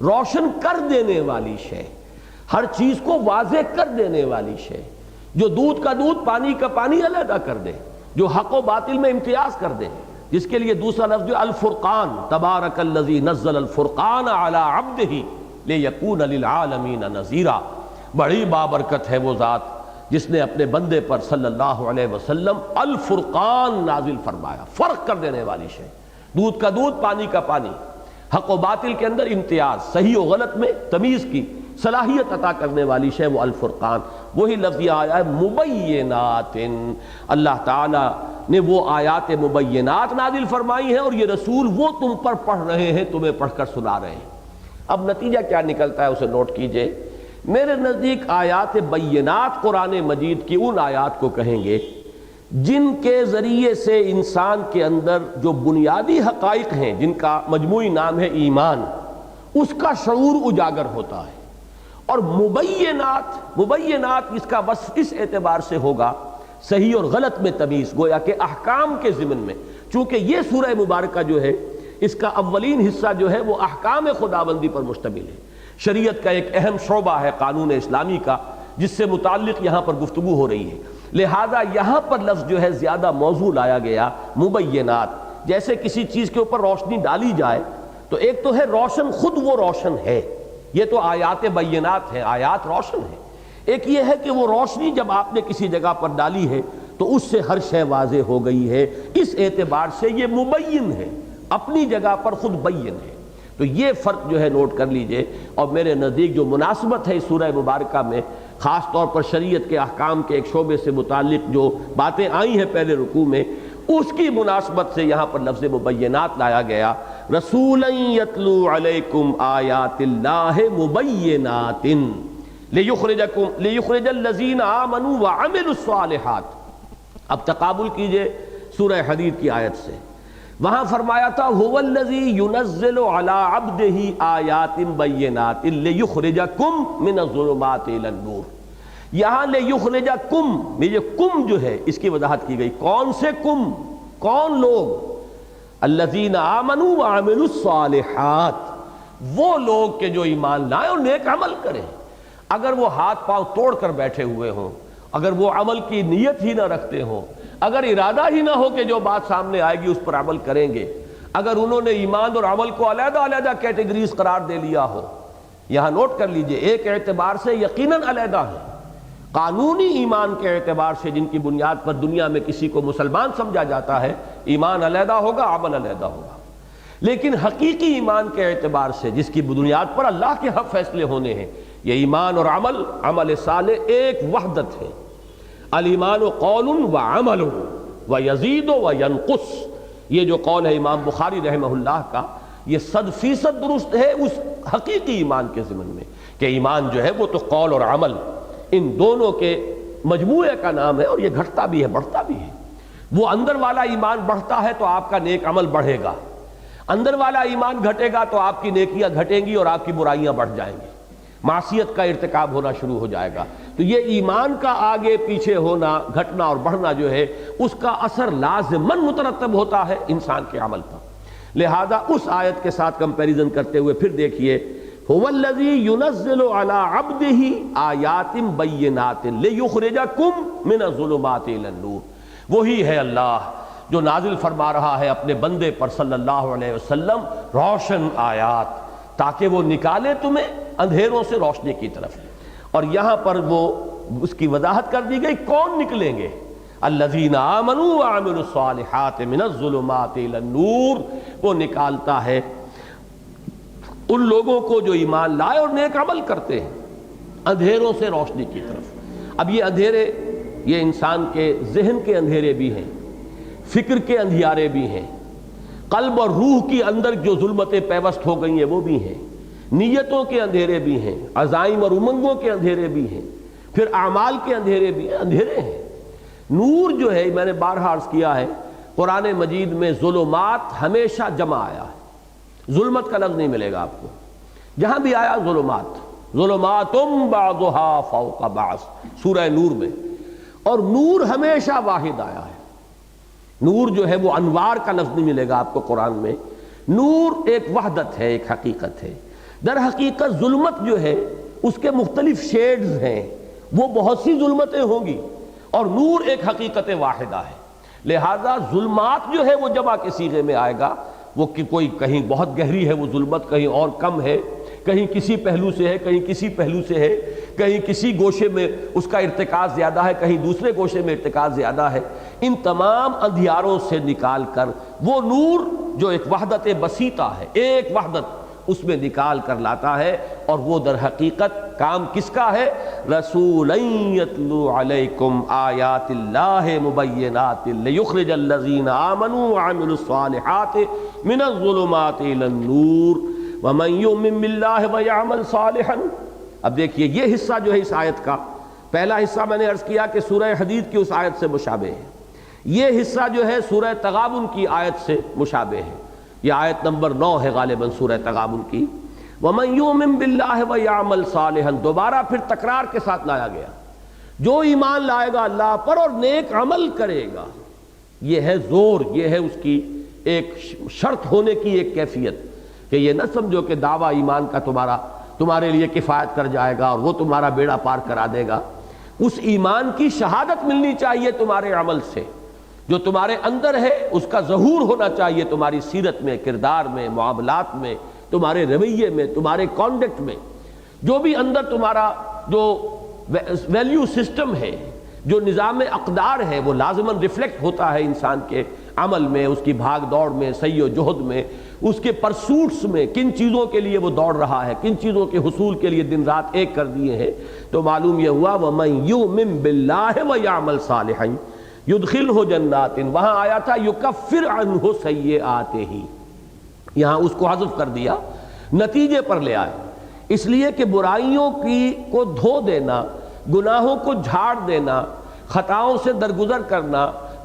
روشن کر دینے والی شے، ہر چیز کو واضح کر دینے والی شے، جو دودھ کا دودھ پانی کا پانی علیحدہ کر دے، جو حق و باطل میں امتیاز کر دے، جس کے لیے دوسرا لفظ جو الفرقان، تبارک الذی نزل الفرقان علی عبدہ لیکون للعالمین نذیرا۔ بڑی بابرکت ہے وہ ذات جس نے اپنے بندے پر صلی اللہ علیہ وسلم الفرقان نازل فرمایا، فرق کر دینے والی شے، دودھ کا دودھ پانی کا پانی، حق و باطل کے اندر امتیاز، صحیح و غلط میں تمیز کی صلاحیت عطا کرنے والی شے وہ الفرقان۔ وہی لفظ یہ آیا ہے مبینات، اللہ تعالیٰ نے وہ آیات مبینات نازل فرمائی ہیں اور یہ رسول وہ تم پر پڑھ رہے ہیں، تمہیں پڑھ کر سنا رہے ہیں۔ اب نتیجہ کیا نکلتا ہے اسے نوٹ کیجئے۔ میرے نزدیک آیات بینات قرآن مجید کی ان آیات کو کہیں گے جن کے ذریعے سے انسان کے اندر جو بنیادی حقائق ہیں، جن کا مجموعی نام ہے ایمان، اس کا شعور اجاگر ہوتا ہے۔ اور مبینات اس کا وصف اس اعتبار سے ہوگا صحیح اور غلط میں تمیز، گویا کہ احکام کے ضمن میں، چونکہ یہ سورہ مبارکہ جو ہے اس کا اولین حصہ جو ہے وہ احکام خداوندی پر مشتمل ہے، شریعت کا ایک اہم شعبہ ہے قانون اسلامی کا، جس سے متعلق یہاں پر گفتگو ہو رہی ہے، لہذا یہاں پر لفظ جو ہے زیادہ موضوع لایا گیا مبینات۔ جیسے کسی چیز کے اوپر روشنی ڈالی جائے تو ایک تو ہے روشن، خود وہ روشن ہے، یہ تو آیات بینات ہیں، آیات روشن ہیں۔ ایک یہ ہے کہ وہ روشنی جب آپ نے کسی جگہ پر ڈالی ہے تو اس سے ہر شے واضح ہو گئی ہے، اس اعتبار سے یہ مبین ہے، اپنی جگہ پر خود بین ہے۔ تو یہ فرق جو ہے نوٹ کر لیجئے، اور میرے نزدیک جو مناسبت ہے اس سورہ مبارکہ میں، خاص طور پر شریعت کے احکام کے ایک شعبے سے متعلق جو باتیں آئی ہیں پہلے رکوع میں، اس کی مناسبت سے یہاں پر لفظ مبینات لایا گیا۔ رسولا یتلو علیکم آیات اللہ مبینات لیخرج الذین آمنوا وعملوا الصالحات۔ اب تقابل کیجئے سورہ حدید کی آیت سے، وہاں فرمایا تھا هو الذی ينزل على عبده آیات بینات لیخرجکم من الظلمات الى النور۔ یہاں لیخرجکم میں یہ کم جو ہے اس کی وضاحت کی گئی، کون سے کم، کون لوگ؟ الذین آمنوا وعملوا الصالحات، وہ لوگ کہ جو ایمان لائیں اور نیک عمل کریں۔ اگر وہ ہاتھ پاؤں توڑ کر بیٹھے ہوئے ہوں، اگر وہ عمل کی نیت ہی نہ رکھتے ہوں، اگر ارادہ ہی نہ ہو کہ جو بات سامنے آئے گی اس پر عمل کریں گے، اگر انہوں نے ایمان اور عمل کو علیحدہ علیحدہ کیٹیگریز قرار دے لیا ہو، یہاں نوٹ کر لیجئے ایک اعتبار سے یقیناً علیحدہ ہے، قانونی ایمان کے اعتبار سے جن کی بنیاد پر دنیا میں کسی کو مسلمان سمجھا جاتا ہے، ایمان علیحدہ ہوگا، عمل علیحدہ ہوگا، لیکن حقیقی ایمان کے اعتبار سے جس کی بنیاد پر اللہ کے حق فیصلے ہونے ہیں، یہ ایمان اور عمل صالح ایک وحدت ہے۔ الایمان قول وعمل ویزید وینقص، یہ جو قول ہے امام بخاری رحمہ اللہ کا، یہ 100% درست ہے اس حقیقی ایمان کے ضمن میں، کہ ایمان جو ہے وہ تو قول اور عمل ان دونوں کے مجموعے کا نام ہے، اور یہ گھٹتا بھی ہے بڑھتا بھی ہے۔ وہ اندر والا ایمان بڑھتا ہے تو آپ کا نیک عمل بڑھے گا، اندر والا ایمان گھٹے گا تو آپ کی نیکیاں گھٹیں گی اور آپ کی برائیاں بڑھ جائیں گی، معصیت کا ارتکاب ہونا شروع ہو جائے گا۔ تو یہ ایمان کا آگے پیچھے ہونا، گھٹنا اور بڑھنا جو ہے اس کا اثر لازماً مترتب ہوتا ہے انسان کے عمل پر۔ لہذا اس آیت کے ساتھ کمپیریزن کرتے ہوئے پھر دیکھیے، هو الذی ينزل على عبده آیات بینات لیخرجکم من الظلمات الى النور، وہی ہے اللہ جو نازل فرما رہا ہے اپنے بندے پر صلی اللہ علیہ وسلم روشن آیات، تاکہ وہ نکالے تمہیں اندھیروں سے روشنی کی طرف۔ اور یہاں پر وہ اس کی وضاحت کر دی گئی کون نکلیں گے، الذین آمنوا وعملوا الصالحات من الظلمات الى النور، وہ نکالتا ہے ان لوگوں کو جو ایمان لائے اور نیک عمل کرتے ہیں اندھیروں سے روشنی کی طرف۔ اب یہ اندھیرے یہ انسان کے ذہن کے اندھیرے بھی ہیں، فکر کے اندھیارے بھی ہیں، قلب اور روح کی اندر جو ظلمتیں پیوست ہو گئی ہیں وہ بھی ہیں، نیتوں کے اندھیرے بھی ہیں، عزائم اور امنگوں کے اندھیرے بھی ہیں، پھر اعمال کے اندھیرے بھی ہیں، اندھیرے ہیں۔ نور جو ہے، میں نے بارہا عرض کیا ہے، قرآن مجید میں ظلمات ہمیشہ جمع آیا ہے، ظلمت کا لفظ نہیں ملے گا آپ کو، جہاں بھی آیا ظلمات، ظلماتم بعضها فوق بعض سورہ نور میں، اور نور ہمیشہ واحد آیا ہے۔ نور جو ہے وہ انوار کا لفظ نہیں ملے گا آپ کو قرآن میں، نور ایک وحدت ہے، ایک حقیقت ہے۔ در حقیقت ظلمت جو ہے اس کے مختلف شیڈز ہیں، وہ بہت سی ظلمتیں ہوں گی، اور نور ایک حقیقت واحدہ ہے۔ لہذا ظلمات جو ہے وہ جمع کے صیغے میں آئے گا، وہ کوئی کہیں بہت گہری ہے وہ ظلمت، کہیں اور کم ہے، کہیں کسی پہلو سے ہے، کہیں کسی پہلو سے ہے، کہیں کسی گوشے میں اس کا ارتکاز زیادہ ہے، کہیں دوسرے گوشے میں ارتکاز زیادہ ہے۔ ان تمام اندھیاروں سے نکال کر وہ نور جو ایک وحدت بسیطہ ہے، ایک وحدت، اس میں نکال کر لاتا ہے، اور وہ در حقیقت کام کس کا ہے؟ رسولا یتلو علیکم آیات اللہ مبینات لیخرج الذین آمنوا وعملوا الصالحات من الظلمات الی النور ومن یؤمن باللہ ویعمل صالحا۔ اب دیکھیے یہ حصہ جو ہے اس آیت کا، پہلا حصہ میں نے عرض کیا کہ سورہ حدید کی اس آیت سے مشابہ ہے، یہ حصہ جو ہے سورہ تغابن کی آیت سے مشابہ ہے، یہ آیت نمبر 9 ہے غالباً سورہ تغابن کی۔ وَمَن يُؤْمِن بِاللَّهِ وَيَعْمَلْ صَالِحًا، دوبارہ پھر تکرار کے ساتھ لایا گیا، جو ایمان لائے گا اللہ پر اور نیک عمل کرے گا، یہ ہے زور، یہ ہے اس کی ایک شرط ہونے کی ایک کیفیت، کہ یہ نہ سمجھو کہ دعویٰ ایمان کا تمہارے لیے کفایت کر جائے گا اور وہ تمہارا بیڑا پار کرا دے گا۔ اس ایمان کی شہادت ملنی چاہیے تمہارے عمل سے، جو تمہارے اندر ہے اس کا ظہور ہونا چاہیے تمہاری سیرت میں، کردار میں، معاملات میں، تمہارے رویے میں، تمہارے کانڈکٹ میں، جو بھی اندر تمہارا جو ویلیو سسٹم ہے، جو نظام اقدار ہے، وہ لازماً ریفلیکٹ ہوتا ہے انسان کے عمل میں، اس کی بھاگ دوڑ میں، سعی و جہد میں، اس کے پرسوٹس میں، کن چیزوں کے لیے وہ دوڑ رہا ہے، کن چیزوں کے حصول کے لیے دن رات ایک کر دیے ہیں۔ تو معلوم یہ ہوا وَمَن يُؤْمِن بِاللَّهِ وَيَعْمَلْ صَالِحًا يُدْخِلْهُ جَنَّاتٍ، وہاں آیا تھا يُكَفِّرْ عَنْهُ سَيِّئَاتِهِ، یہاں اس کو حذف کر دیا، نتیجے پر لے آئے، اس لیے کہ برائیوں کو دھو دینا، گناہوں کو جھاڑ دینا، خطاؤں سے درگزر کرنا،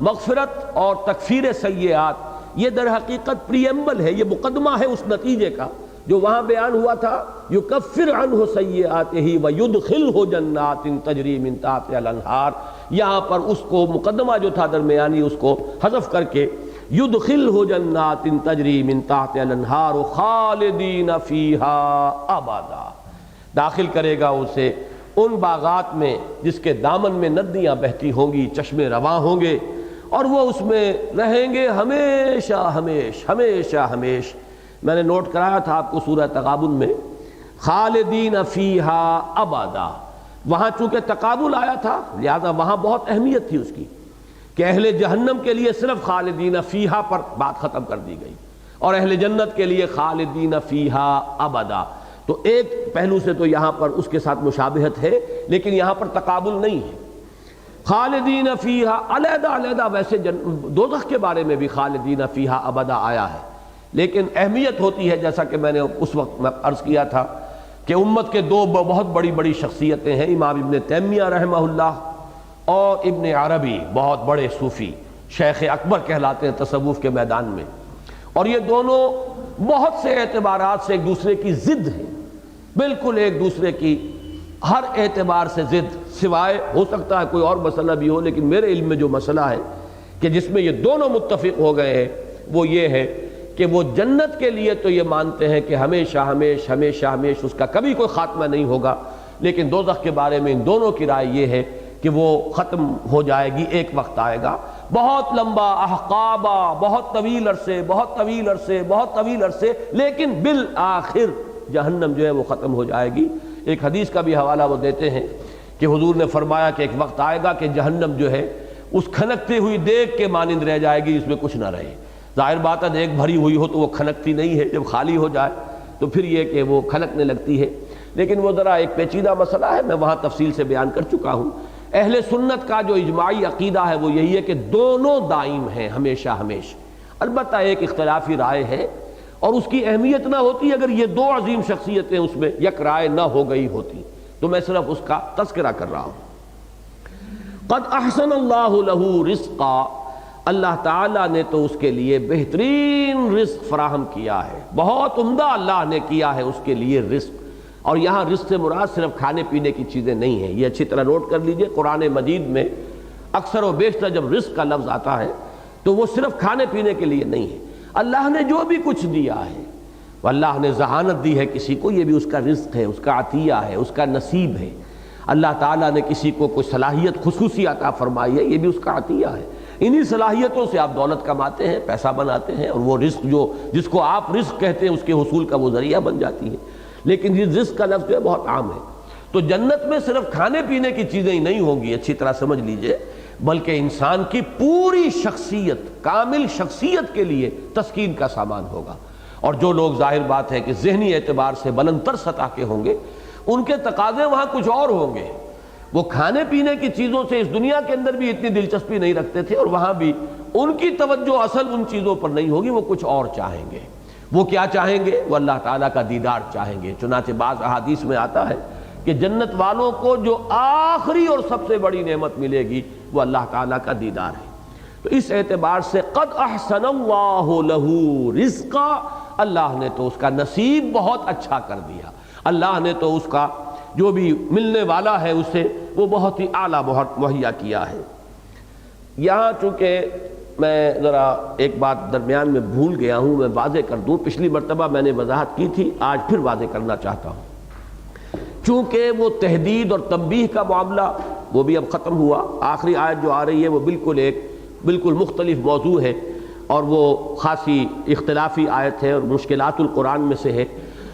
مغفرت اور تکفیر سیئات، یہ در حقیقت پریمبل ہے، یہ مقدمہ ہے اس نتیجے کا جو وہاں بیان ہوا تھا، یکفر عنہ سیئاتہ ویدخلہ جنات تجری من تحتہا الانہار، یہاں پر اس کو مقدمہ جو تھا درمیانی اس کو حذف کر کے یدخلہ جنات تجری من تحتہا الانہار خالدین فیہا ابدا، داخل کرے گا اسے ان باغات میں جس کے دامن میں ندیاں بہتی ہوں گی، چشمے رواں ہوں گے، اور وہ اس میں رہیں گے ہمیشہ ہمیشہ ہمیشہ ہمیشہ۔ میں نے نوٹ کرایا تھا آپ کو سورہ تغابن میں خالدین فیہا ابدا، وہاں چونکہ تقابل آیا تھا لہذا وہاں بہت اہمیت تھی اس کی کہ اہل جہنم کے لیے صرف خالدین فیہا پر بات ختم کر دی گئی، اور اہل جنت کے لیے خالدین فیہا ابدا۔ تو ایک پہلو سے تو یہاں پر اس کے ساتھ مشابہت ہے، لیکن یہاں پر تقابل نہیں ہے۔ خالدین فیہا علیحدہ علیحدہ، ویسے دوزخ کے بارے میں بھی خالدین فیہا ابدا آیا ہے، لیکن اہمیت ہوتی ہے جیسا کہ میں نے اس وقت عرض کیا تھا کہ امت کے دو بہت بڑی بڑی شخصیتیں ہیں، امام ابن تیمیہ رحمہ اللہ اور ابن عربی، بہت بڑے صوفی، شیخ اکبر کہلاتے ہیں تصوف کے میدان میں، اور یہ دونوں بہت سے اعتبارات سے ایک دوسرے کی ضد ہیں، بالکل ایک دوسرے کی ہر اعتبار سے ضد، سوائے ہو سکتا ہے کوئی اور مسئلہ بھی ہو، لیکن میرے علم میں جو مسئلہ ہے کہ جس میں یہ دونوں متفق ہو گئے ہیں وہ یہ ہے کہ وہ جنت کے لیے تو یہ مانتے ہیں کہ ہمیشہ ہمیشہ ہمیشہ ہمیشہ اس کا کبھی کوئی خاتمہ نہیں ہوگا، لیکن دوزخ کے بارے میں ان دونوں کی رائے یہ ہے کہ وہ ختم ہو جائے گی، ایک وقت آئے گا بہت لمبا احقابہ، بہت طویل عرصے بہت طویل عرصے بہت طویل عرصے، لیکن بالآخر جہنم جو ہے وہ ختم ہو جائے گی۔ ایک حدیث کا بھی حوالہ وہ دیتے ہیں کہ حضور نے فرمایا کہ ایک وقت آئے گا کہ جہنم جو ہے اس کھنکتی ہوئی دیگ کے مانند رہ جائے گی، اس میں کچھ نہ رہے۔ ظاہر بات ہے دیگ بھری ہوئی ہو تو وہ کھنکتی نہیں ہے، جب خالی ہو جائے تو پھر یہ کہ وہ کھنکنے لگتی ہے، لیکن وہ ذرا ایک پیچیدہ مسئلہ ہے، میں وہاں تفصیل سے بیان کر چکا ہوں اہل سنت کا جو اجماعی عقیدہ ہے وہ یہی ہے کہ دونوں دائم ہیں ہمیشہ ہمیشہ. البتہ ایک اختلافی رائے ہے اور اس کی اہمیت نہ ہوتی اگر یہ دو عظیم شخصیتیں اس میں یک رائے نہ ہو گئی ہوتی، تو میں صرف اس کا تذکرہ کر رہا ہوں. قد احسن اللہ لہ رزقا، اللہ تعالیٰ نے تو اس کے لیے بہترین رزق فراہم کیا ہے، بہت عمدہ اللہ نے کیا ہے اس کے لیے رزق. اور یہاں رزق سے مراد صرف کھانے پینے کی چیزیں نہیں ہیں، یہ اچھی طرح نوٹ کر لیجئے. قرآن مجید میں اکثر و بیشتر جب رزق کا لفظ آتا ہے تو وہ صرف کھانے پینے کے لیے نہیں ہے. اللہ نے جو بھی کچھ دیا ہے، اللہ نے ذہانت دی ہے کسی کو، یہ بھی اس کا رزق ہے، اس کا عطیہ ہے، اس کا نصیب ہے. اللہ تعالیٰ نے کسی کو کوئی صلاحیت خصوصی عطا فرمائی ہے، یہ بھی اس کا عطیہ ہے. انہی صلاحیتوں سے آپ دولت کماتے ہیں، پیسہ بناتے ہیں، اور وہ رزق جس کو آپ رزق کہتے ہیں اس کے حصول کا وہ ذریعہ بن جاتی ہے. لیکن یہ رزق کا لفظ جو ہے بہت عام ہے. تو جنت میں صرف کھانے پینے کی چیزیں ہی نہیں ہوں گی، اچھی طرح سمجھ لیجئے، بلکہ انسان کی پوری شخصیت، کامل شخصیت کے لیے تسکین کا سامان ہوگا. اور جو لوگ ظاہر بات ہے کہ ذہنی اعتبار سے بلند تر سطح کے ہوں گے، ان کے تقاضے وہاں کچھ اور ہوں گے. وہ کھانے پینے کی چیزوں سے اس دنیا کے اندر بھی اتنی دلچسپی نہیں رکھتے تھے، اور وہاں بھی ان کی توجہ اصل ان چیزوں پر نہیں ہوگی، وہ کچھ اور چاہیں گے. وہ کیا چاہیں گے؟ وہ اللہ تعالیٰ کا دیدار چاہیں گے. چنانچہ بعض احادیث میں آتا ہے کہ جنت والوں کو جو آخری اور سب سے بڑی نعمت ملے گی وہ اللہ تعالیٰ کا دیدار ہے. تو اس اعتبار سے قد احسن اللہ لہ رزقا، اللہ نے تو اس کا نصیب بہت اچھا کر دیا. اللہ نے تو اس کا جو بھی ملنے والا ہے اسے وہ بہت ہی اعلیٰ بہت مہیا کیا ہے. یہاں چونکہ میں ذرا ایک بات درمیان میں بھول گیا ہوں، میں واضح کر دوں. پچھلی مرتبہ میں نے وضاحت کی تھی، آج پھر واضح کرنا چاہتا ہوں. چونکہ وہ تحدید اور تنبیہ کا معاملہ وہ بھی اب ختم ہوا. آخری آیت جو آ رہی ہے وہ بالکل مختلف موضوع ہے، اور وہ خاصی اختلافی آیت ہے اور مشکلات القرآن میں سے ہے.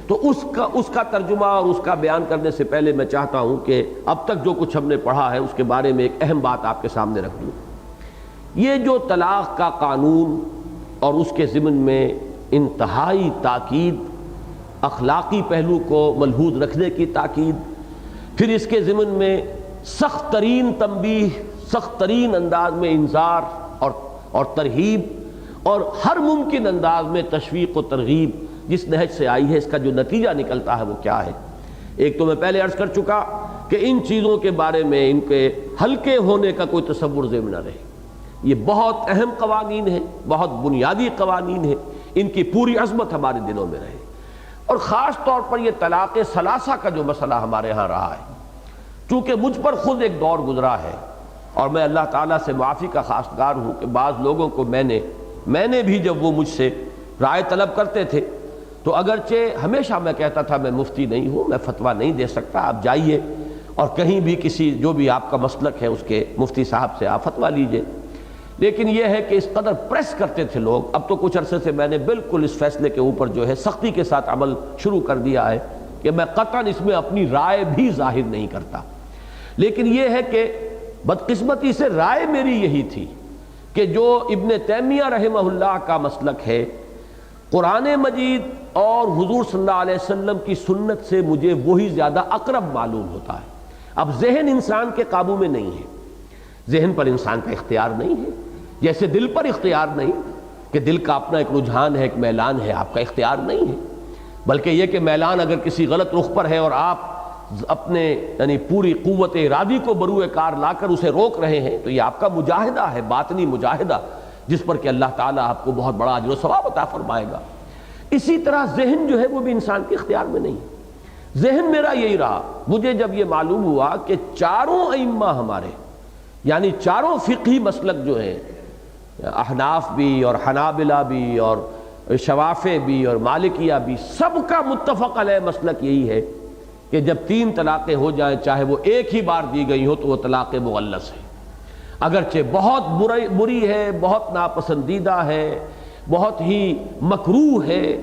تو اس کا ترجمہ اور اس کا بیان کرنے سے پہلے میں چاہتا ہوں کہ اب تک جو کچھ ہم نے پڑھا ہے اس کے بارے میں ایک اہم بات آپ کے سامنے رکھ دوں. یہ جو طلاق کا قانون اور اس کے ضمن میں انتہائی تاکید، اخلاقی پہلو کو ملحوظ رکھنے کی تاکید، پھر اس کے ضمن میں سخت ترین تنبیہ، سخت ترین انداز میں انذار اور ترہیب، اور ہر ممکن انداز میں تشویق و ترغیب جس نہج سے آئی ہے، اس کا جو نتیجہ نکلتا ہے وہ کیا ہے. ایک تو میں پہلے عرض کر چکا کہ ان چیزوں کے بارے میں ان کے ہلکے ہونے کا کوئی تصور ذہن نہ رہے. یہ بہت اہم قوانین ہیں، بہت بنیادی قوانین ہیں، ان کی پوری عظمت ہمارے دلوں میں رہے. اور خاص طور پر یہ طلاق ثلاثہ کا جو مسئلہ ہمارے ہاں رہا ہے، چونکہ مجھ پر خود ایک دور گزرا ہے، اور میں اللہ تعالیٰ سے معافی کا خواستگار ہوں کہ بعض لوگوں کو میں نے بھی جب وہ مجھ سے رائے طلب کرتے تھے تو اگرچہ ہمیشہ میں کہتا تھا میں مفتی نہیں ہوں، میں فتویٰ نہیں دے سکتا، آپ جائیے اور کہیں بھی کسی جو بھی آپ کا مسلک ہے اس کے مفتی صاحب سے آپ فتویٰ لیجئے. لیکن یہ ہے کہ اس قدر پریس کرتے تھے لوگ. اب تو کچھ عرصے سے میں نے بالکل اس فیصلے کے اوپر جو ہے سختی کے ساتھ عمل شروع کر دیا ہے کہ میں قطعاً اس میں اپنی رائے بھی ظاہر نہیں کرتا. لیکن یہ ہے کہ بدقسمتی سے رائے میری یہی تھی کہ جو ابن تیمیہ رحمہ اللہ کا مسلک ہے، قرآن مجید اور حضور صلی اللہ علیہ وسلم کی سنت سے مجھے وہی زیادہ اقرب معلوم ہوتا ہے. اب ذہن انسان کے قابو میں نہیں ہے، ذہن پر انسان کا اختیار نہیں ہے، جیسے دل پر اختیار نہیں کہ دل کا اپنا ایک رجحان ہے، ایک میلان ہے، آپ کا اختیار نہیں ہے. بلکہ یہ کہ میلان اگر کسی غلط رخ پر ہے اور آپ اپنے یعنی پوری قوت ارادی کو بروئے کار لا کر اسے روک رہے ہیں تو یہ آپ کا مجاہدہ ہے، باطنی مجاہدہ، جس پر کہ اللہ تعالیٰ آپ کو بہت بڑا اجر و ثواب عطا فرمائے گا. اسی طرح ذہن جو ہے وہ بھی انسان کے اختیار میں نہیں. ذہن میرا یہی رہا. مجھے جب یہ معلوم ہوا کہ چاروں ائمہ ہمارے، یعنی چاروں فقہی مسلک جو ہیں، احناف بھی اور حنابلہ بھی اور شوافع بھی اور مالکیہ بھی، سب کا متفق علیہ مسلک یہی ہے کہ جب 3 طلاقیں ہو جائیں، چاہے وہ ایک ہی بار دی گئی ہو، تو وہ طلاق مغلظ ہے. اگرچہ بہت بری ہے، بہت ناپسندیدہ ہے، بہت ہی مکروہ ہے،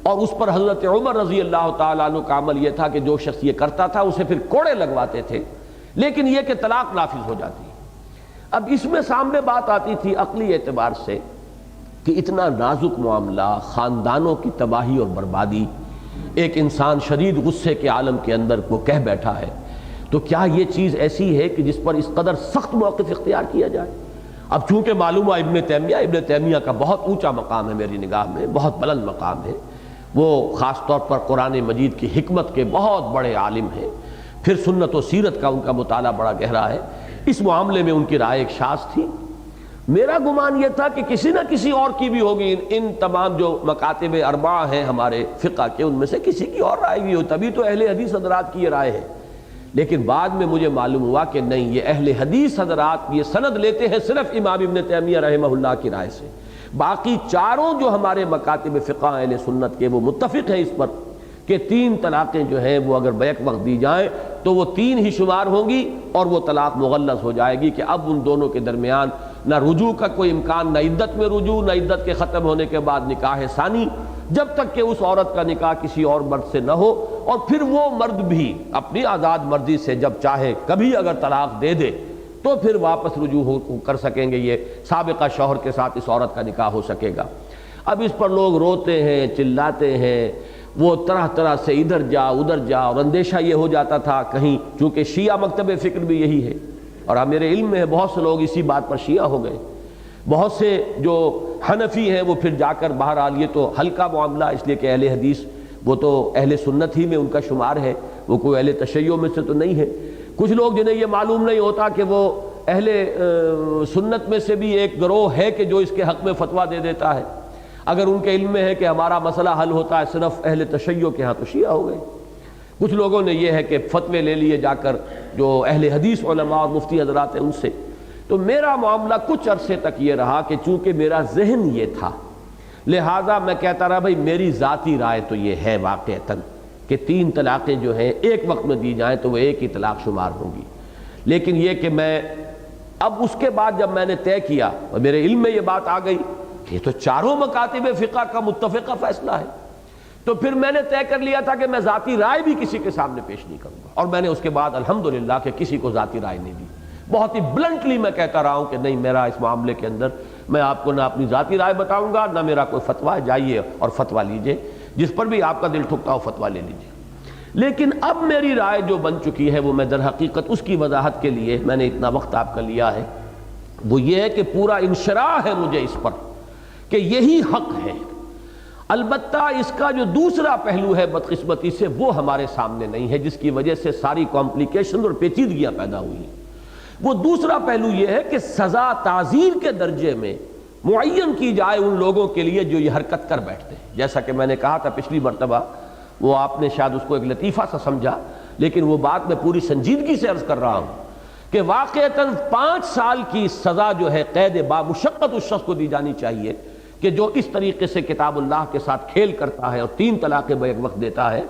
اور اس پر حضرت عمر رضی اللہ تعالیٰ عنہ کا عمل یہ تھا کہ جو شخص یہ کرتا تھا اسے پھر کوڑے لگواتے تھے، لیکن یہ کہ طلاق نافذ ہو جاتی. اب اس میں سامنے بات آتی تھی عقلی اعتبار سے کہ اتنا نازک معاملہ، خاندانوں کی تباہی اور بربادی، ایک انسان شدید غصے کے عالم کے اندر وہ کہہ بیٹھا ہے، تو کیا یہ چیز ایسی ہے کہ جس پر اس قدر سخت موقف اختیار کیا جائے؟ اب چونکہ معلوم ہے ابن تیمیہ کا بہت اونچا مقام ہے میری نگاہ میں، بہت بلند مقام ہے، وہ خاص طور پر قرآن مجید کی حکمت کے بہت بڑے عالم ہیں، پھر سنت و سیرت کا ان کا مطالعہ بڑا گہرا ہے، اس معاملے میں ان کی رائے ایک شاذ تھی۔ میرا گمان یہ تھا کہ کسی نہ کسی اور کی بھی ہوگی، ان تمام جو مکاتب اربعہ ہیں ہمارے فقہ کے، ان میں سے کسی کی اور رائے بھی ہو، تبھی تو اہل حدیث حضرات کی یہ رائے ہے۔ لیکن بعد میں مجھے معلوم ہوا کہ نہیں، یہ اہل حدیث حضرات یہ سند لیتے ہیں صرف امام ابن تیمیہ رحمہ اللہ کی رائے سے، باقی چاروں جو ہمارے مکاتب فقہ اہل سنت کے وہ متفق ہیں اس پر کہ 3 طلاقیں جو ہیں وہ اگر بیک وقت دی جائیں تو وہ 3 ہی شمار ہوں گی، اور وہ طلاق مغلظ ہو جائے گی کہ اب ان دونوں کے درمیان نہ رجوع کا کوئی امکان، نہ عدت میں رجوع، نہ عدت کے ختم ہونے کے بعد نکاح ثانی، جب تک کہ اس عورت کا نکاح کسی اور مرد سے نہ ہو، اور پھر وہ مرد بھی اپنی آزاد مرضی سے جب چاہے کبھی اگر طلاق دے دے تو پھر واپس رجوع کر سکیں گے، یہ سابقہ شوہر کے ساتھ اس عورت کا نکاح ہو سکے گا۔ اب اس پر لوگ روتے ہیں، چلاتے ہیں، وہ طرح طرح سے ادھر جا ادھر جا، اور اندیشہ یہ ہو جاتا تھا کہیں، چونکہ شیعہ مکتب فکر بھی یہی ہے، اور اب میرے علم میں ہے بہت سے لوگ اسی بات پر شیعہ ہو گئے، بہت سے جو حنفی ہیں وہ پھر جا کر بہرحال یہ تو ہلکا معاملہ، اس لیے کہ اہل حدیث وہ تو اہل سنت ہی میں ان کا شمار ہے، وہ کوئی اہل تشیع میں سے تو نہیں ہے۔ کچھ لوگ جنہیں یہ معلوم نہیں ہوتا کہ وہ اہل سنت میں سے بھی ایک گروہ ہے کہ جو اس کے حق میں فتویٰ دے دیتا ہے، اگر ان کے علم میں ہے کہ ہمارا مسئلہ حل ہوتا ہے صرف اہل تشیع کے ہاں، تو شیعہ ہو گئے۔ کچھ لوگوں نے یہ ہے کہ فتوے لے لیے جا کر جو اہل حدیث علماء اور مفتی حضرات ہیں ان سے۔ تو میرا معاملہ کچھ عرصے تک یہ رہا کہ چونکہ میرا ذہن یہ تھا، لہٰذا میں کہتا رہا بھائی میری ذاتی رائے تو یہ ہے واقعتاً کہ 3 طلاقیں جو ہیں ایک وقت میں دی جائیں تو وہ ایک ہی طلاق شمار ہوں گی، لیکن یہ کہ میں اب اس کے بعد جب میں نے طے کیا اور میرے علم میں یہ بات آ گئی کہ یہ تو چاروں مکاتب فقہ کا متفقہ فیصلہ ہے، تو پھر میں نے طے کر لیا تھا کہ میں ذاتی رائے بھی کسی کے سامنے پیش نہیں کروں گا، اور میں نے اس کے بعد الحمدللہ کہ کسی کو ذاتی رائے نہیں دی، بہت ہی بلنٹلی میں کہتا رہا ہوں کہ نہیں، میرا اس معاملے کے اندر میں آپ کو نہ اپنی ذاتی رائے بتاؤں گا، نہ میرا کوئی فتویٰ، جائیے اور فتویٰ لیجئے، جس پر بھی آپ کا دل ٹھکتا ہو فتویٰ لے لیجئے۔ لیکن اب میری رائے جو بن چکی ہے وہ میں در حقیقت اس کی وضاحت کے لیے میں نے اتنا وقت آپ کا لیا ہے، وہ یہ ہے کہ پورا انشراح ہے مجھے اس پر کہ یہی حق ہے، البتہ اس کا جو دوسرا پہلو ہے بدقسمتی سے وہ ہمارے سامنے نہیں ہے، جس کی وجہ سے ساری کمپلیکیشن اور پیچیدگیاں پیدا ہوئی ہیں۔ وہ دوسرا پہلو یہ ہے کہ سزا تعزیر کے درجے میں معین کی جائے ان لوگوں کے لیے جو یہ حرکت کر بیٹھتے ہیں، جیسا کہ میں نے کہا تھا پچھلی مرتبہ، وہ آپ نے شاید اس کو ایک لطیفہ سا سمجھا، لیکن وہ بات میں پوری سنجیدگی سے عرض کر رہا ہوں کہ واقعتاً 5 سال کی سزا جو ہے قید بامشقت اس شخص کو دی جانی چاہیے کہ جو اس طریقے سے کتاب اللہ کے ساتھ کھیل کرتا ہے اور 3 طلاقیں بیک وقت دیتا ہے۔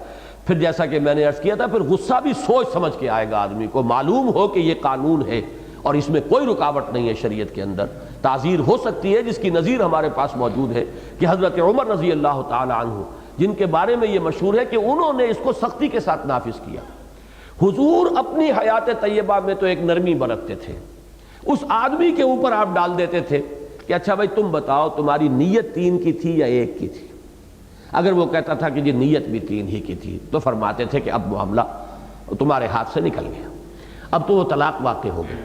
پھر جیسا کہ میں نے عرض کیا تھا، پھر غصہ بھی سوچ سمجھ کے آئے گا آدمی کو، معلوم ہو کہ یہ قانون ہے اور اس میں کوئی رکاوٹ نہیں ہے، شریعت کے اندر تعزیر ہو سکتی ہے، جس کی نظیر ہمارے پاس موجود ہے کہ حضرت عمر رضی اللہ تعالی عنہ، جن کے بارے میں یہ مشہور ہے کہ انہوں نے اس کو سختی کے ساتھ نافذ کیا۔ حضور اپنی حیات طیبہ میں تو ایک نرمی برتتے تھے، اس آدمی کے اوپر آپ ڈال دیتے تھے کہ اچھا بھائی تم بتاؤ تمہاری نیت 3 کی تھی یا 1 کی تھی؟ اگر وہ کہتا تھا کہ جی نیت بھی 3 ہی کی تھی تو فرماتے تھے کہ اب معاملہ تمہارے ہاتھ سے نکل گیا، اب تو وہ طلاق واقع ہو گئی۔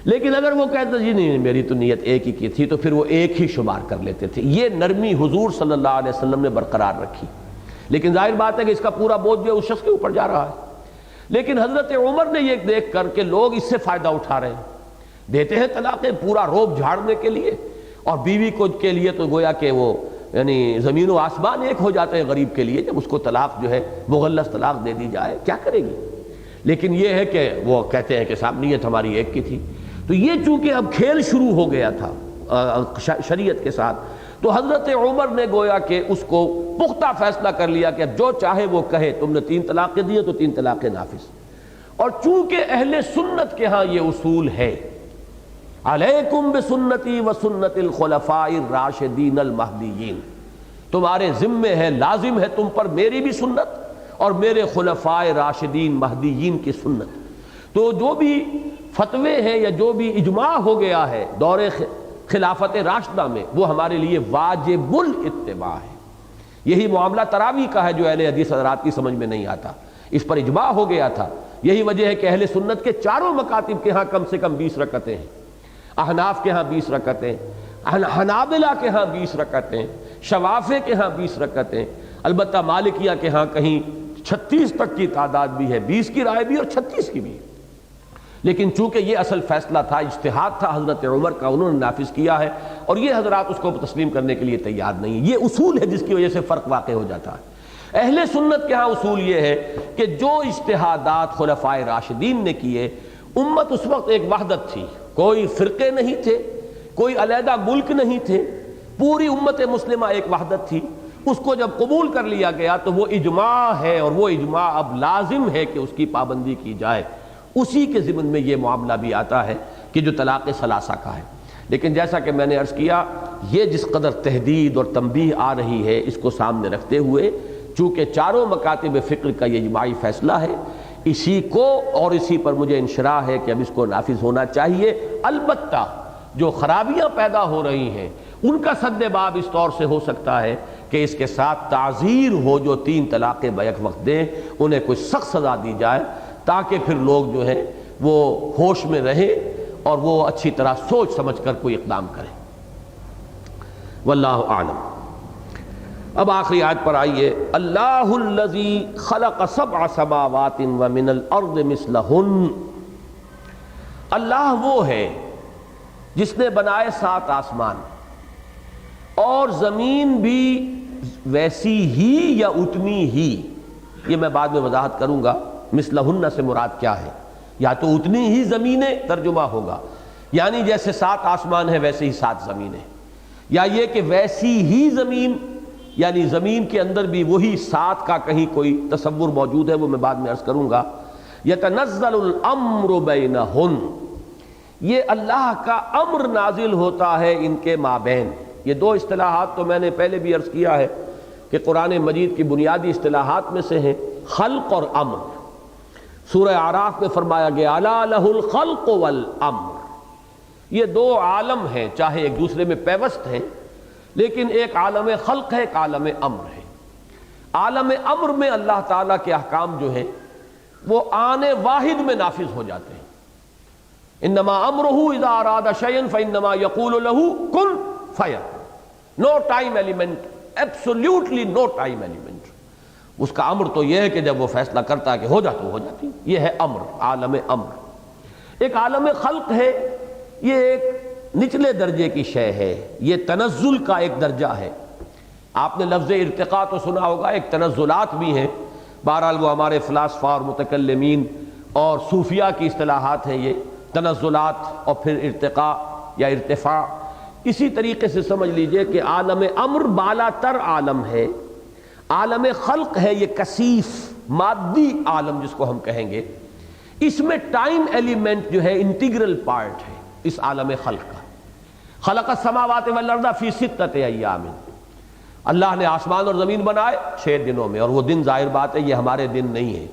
لیکن اگر وہ کہتا جی نہیں میری تو نیت 1 ہی کی تھی تو پھر وہ 1 ہی شمار کر لیتے تھے۔ یہ نرمی حضور صلی اللہ علیہ وسلم نے برقرار رکھی، لیکن ظاہر بات ہے کہ اس کا پورا بوجھ جو ہے اس شخص کے اوپر جا رہا ہے۔ لیکن حضرت عمر نے یہ دیکھ کر کہ لوگ اس سے فائدہ اٹھا رہے ہیں، دیتے ہیں طلاقیں پورا روب جھاڑنے کے لیے، اور بیوی کو کے لیے تو گویا کہ وہ یعنی زمین و آسمان ایک ہو جاتے ہیں غریب کے لیے جب اس کو طلاق جو ہے مغلظ طلاق دے دی جائے، کیا کرے گی؟ لیکن یہ ہے کہ وہ کہتے ہیں کہ صاحب نیت ہماری 1 کی تھی۔ تو یہ چونکہ اب کھیل شروع ہو گیا تھا شریعت کے ساتھ، تو حضرت عمر نے گویا کہ اس کو پختہ فیصلہ کر لیا کہ اب جو چاہے وہ کہے، تم نے 3 طلاقیں دی تو 3 طلاقیں نافذ۔ اور چونکہ اہل سنت کے ہاں یہ اصول ہے، علیکم بسنتی وسنت الخلفاء الراشدین المہدیین، تمہارے ذمے ہے، لازم ہے تم پر میری بھی سنت اور میرے خلفاء راشدین مہدیین کی سنت۔ تو جو بھی فتوے ہیں یا جو بھی اجماع ہو گیا ہے دور خلافت راشدہ میں، وہ ہمارے لیے واجب الاتباع ہے۔ یہی معاملہ تراویح کا ہے جو اہل حدیث حضرات کی سمجھ میں نہیں آتا، اس پر اجماع ہو گیا تھا یہی وجہ ہے کہ اہل سنت کے چاروں مکاتب کے ہاں کم سے کم 20 رکعتیں ہیں، احناف کے ہاں 20 رکعتیں، حنابلہ کے ہاں 20 رکعتیں، شوافع کے ہاں 20 رکعتیں، البتہ مالکیہ کے ہاں کہیں 36 تک کی تعداد بھی ہے، 20 کی رائے بھی اور 36 کی بھی۔ لیکن چونکہ یہ اصل فیصلہ تھا، اجتہاد تھا حضرت عمر کا، انہوں نے نافذ کیا ہے، اور یہ حضرات اس کو تسلیم کرنے کے لیے تیار نہیں ہیں۔ یہ اصول ہے جس کی وجہ سے فرق واقع ہو جاتا ہے۔ اہل سنت کے ہاں اصول یہ ہے کہ جو اجتہادات خلفائے راشدین نے کیے، امت اس وقت ایک وحدت تھی، کوئی فرقے نہیں تھے، کوئی علیحدہ ملک نہیں تھے، پوری امت مسلمہ ایک وحدت تھی۔ اس کو جب قبول کر لیا گیا تو وہ اجماع ہے، اور وہ اجماع اب لازم ہے کہ اس کی پابندی کی جائے۔ اسی کے ضمن میں یہ معاملہ بھی آتا ہے کہ جو طلاق ثلاثہ کا ہے۔ لیکن جیسا کہ میں نے عرض کیا، یہ جس قدر تحدید اور تنبیہ آ رہی ہے، اس کو سامنے رکھتے ہوئے چونکہ چاروں مکاتب فقہ کا یہ اجماعی فیصلہ ہے، اسی کو اور اسی پر مجھے انشراح ہے کہ اب اس کو نافذ ہونا چاہیے۔ البتہ جو خرابیاں پیدا ہو رہی ہیں ان کا سد باب اس طور سے ہو سکتا ہے کہ اس کے ساتھ تعزیر ہو، جو 3 طلاقیں بیک وقت دیں انہیں کوئی سخت سزا دی جائے، تاکہ پھر لوگ جو ہے وہ ہوش میں رہیں اور وہ اچھی طرح سوچ سمجھ کر کوئی اقدام کریں۔ واللہ اعلم۔ اب آخری آیت پر آئیے، اللہ الذی خلق 7 سماوات ومن الارض مثلہن۔ اللہ وہ ہے جس نے بنائے 7 آسمان اور زمین بھی ویسی ہی یا اتنی ہی، یہ میں بعد میں وضاحت کروں گا مثلہن سے مراد کیا ہے۔ یا تو اتنی ہی زمینیں ترجمہ ہوگا، یعنی جیسے 7 آسمان ہیں ویسے ہی 7 زمینیں، یا یہ کہ ویسی ہی زمین، یعنی زمین کے اندر بھی وہی 7 کا کہیں کوئی تصور موجود ہے، وہ میں بعد میں عرض کروں گا۔ یتنزل الامر بینہن، یہ اللہ کا امر نازل ہوتا ہے ان کے مابین۔ یہ 2 اصطلاحات تو میں نے پہلے بھی عرض کیا ہے کہ قرآن مجید کی بنیادی اصطلاحات میں سے ہیں خلق اور امر۔ سورہ اعراف میں فرمایا گیا الا لہ الخلق والامر۔ یہ 2 عالم ہیں، چاہے ایک دوسرے میں پیوست ہیں، لیکن ایک عالم خلق ہے، ایک عالم امر ہے۔ عالم امر میں اللہ تعالیٰ کے احکام جو ہیں وہ آن واحد میں نافذ ہو جاتے ہیں۔ انما امرہ اذا اراد شیئا فانما یقول له کن فیکون۔ نو ٹائم ایلیمنٹ، ایبسولوٹلی نو ٹائم ایلیمنٹ۔ اس کا امر تو یہ ہے کہ جب وہ فیصلہ کرتا ہے کہ ہو جاتا ہو جاتی، یہ ہے امر، عالم امر۔ ایک عالم خلق ہے، یہ ایک نچلے درجے کی شے ہے، یہ تنزل کا ایک درجہ ہے۔ آپ نے لفظ ارتقاء تو سنا ہوگا، ایک تنزلات بھی ہیں، بہرحال وہ ہمارے فلاسفہ اور متکلمین اور صوفیہ کی اصطلاحات ہیں، یہ تنزلات اور پھر ارتقاء یا ارتفاع۔ اسی طریقے سے سمجھ لیجئے کہ عالم امر بالا تر عالم ہے، عالم خلق ہے یہ کثیف مادی عالم جس کو ہم کہیں گے، اس میں ٹائم ایلیمنٹ جو ہے انٹیگرل پارٹ ہے اس عالم خلق کا۔ خلق السماوات والارض فی 6 ایام، اللہ نے آسمان اور زمین بنائے 6 دنوں میں، اور وہ دن ظاہر بات ہے یہ ہمارے دن نہیں ہے،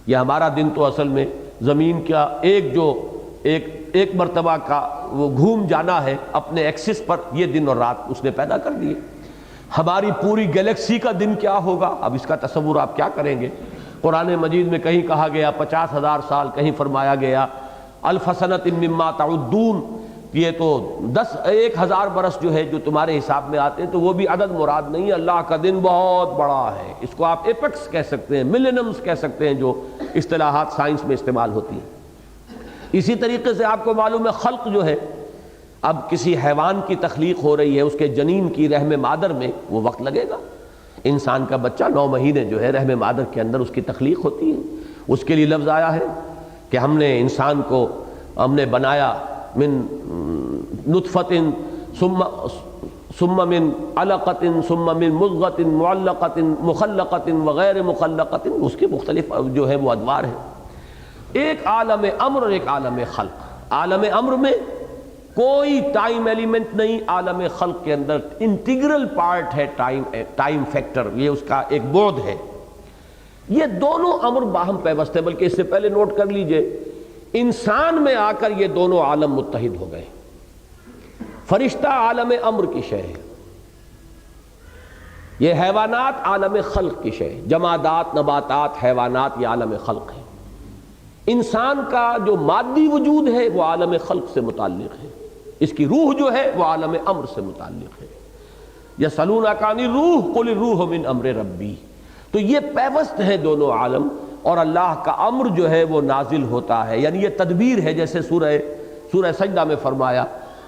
یہ ہمارا دن تو اصل میں زمین کا ایک مرتبہ کا وہ گھوم جانا ہے اپنے ایکسس پر، یہ دن اور رات اس نے پیدا کر دیے۔ ہماری پوری گیلیکسی کا دن کیا ہوگا، اب اس کا تصور آپ کیا کریں گے۔ قرآن مجید میں کہیں کہا گیا 50,000 سال، کہیں فرمایا گیا الف سنۃ مما تعدون، یہ تو 1,000 برس جو ہے جو تمہارے حساب میں آتے ہیں، تو وہ بھی عدد مراد نہیں ہے، اللہ کا دن بہت بڑا ہے۔ اس کو آپ ایپکس کہہ سکتے ہیں، ملینمز کہہ سکتے ہیں، جو اصطلاحات سائنس میں استعمال ہوتی ہیں۔ اسی طریقے سے آپ کو معلوم ہے خلق جو ہے، اب کسی حیوان کی تخلیق ہو رہی ہے، اس کے جنین کی رحم مادر میں وہ وقت لگے گا۔ انسان کا بچہ 9 مہینے جو ہے رحم مادر کے اندر اس کی تخلیق ہوتی ہے، اس کے لیے لفظ آیا ہے کہ ہم نے انسان کو بنایا من نطفۃ ثم من علقۃ ثم من مضغۃ معلقۃ مخلقۃ وغیر مخلقۃ، اس کے مختلف جو ہے وہ ادوار ہیں۔ ایک عالم امر اور ایک عالم خلق۔ عالم امر میں کوئی ٹائم ایلیمنٹ نہیں، عالم خلق کے اندر انٹیگرل پارٹ ہے ٹائم فیکٹر، یہ اس کا ایک بعد ہے۔ یہ دونوں امر باہم پیوست ہے، بلکہ اس سے پہلے نوٹ کر لیجئے انسان میں آ کر یہ دونوں عالم متحد ہو گئے۔ فرشتہ عالم امر کی شے ہے، یہ حیوانات عالم خلق کی شے ہے، جمادات، نباتات، حیوانات یہ عالم خلق ہے۔ انسان کا جو مادی وجود ہے وہ عالم خلق سے متعلق ہے، اس کی روح جو ہے وہ عالم امر سے متعلق ہے۔ یسألونک عن الروح قل الروح من امر ربی، تو یہ پیوست ہے دونوں عالم، اور اللہ کا امر جو ہے وہ نازل ہوتا ہے، یعنی یہ تدبیر ہے، جیسے سورہ سجدہ میں فرمایا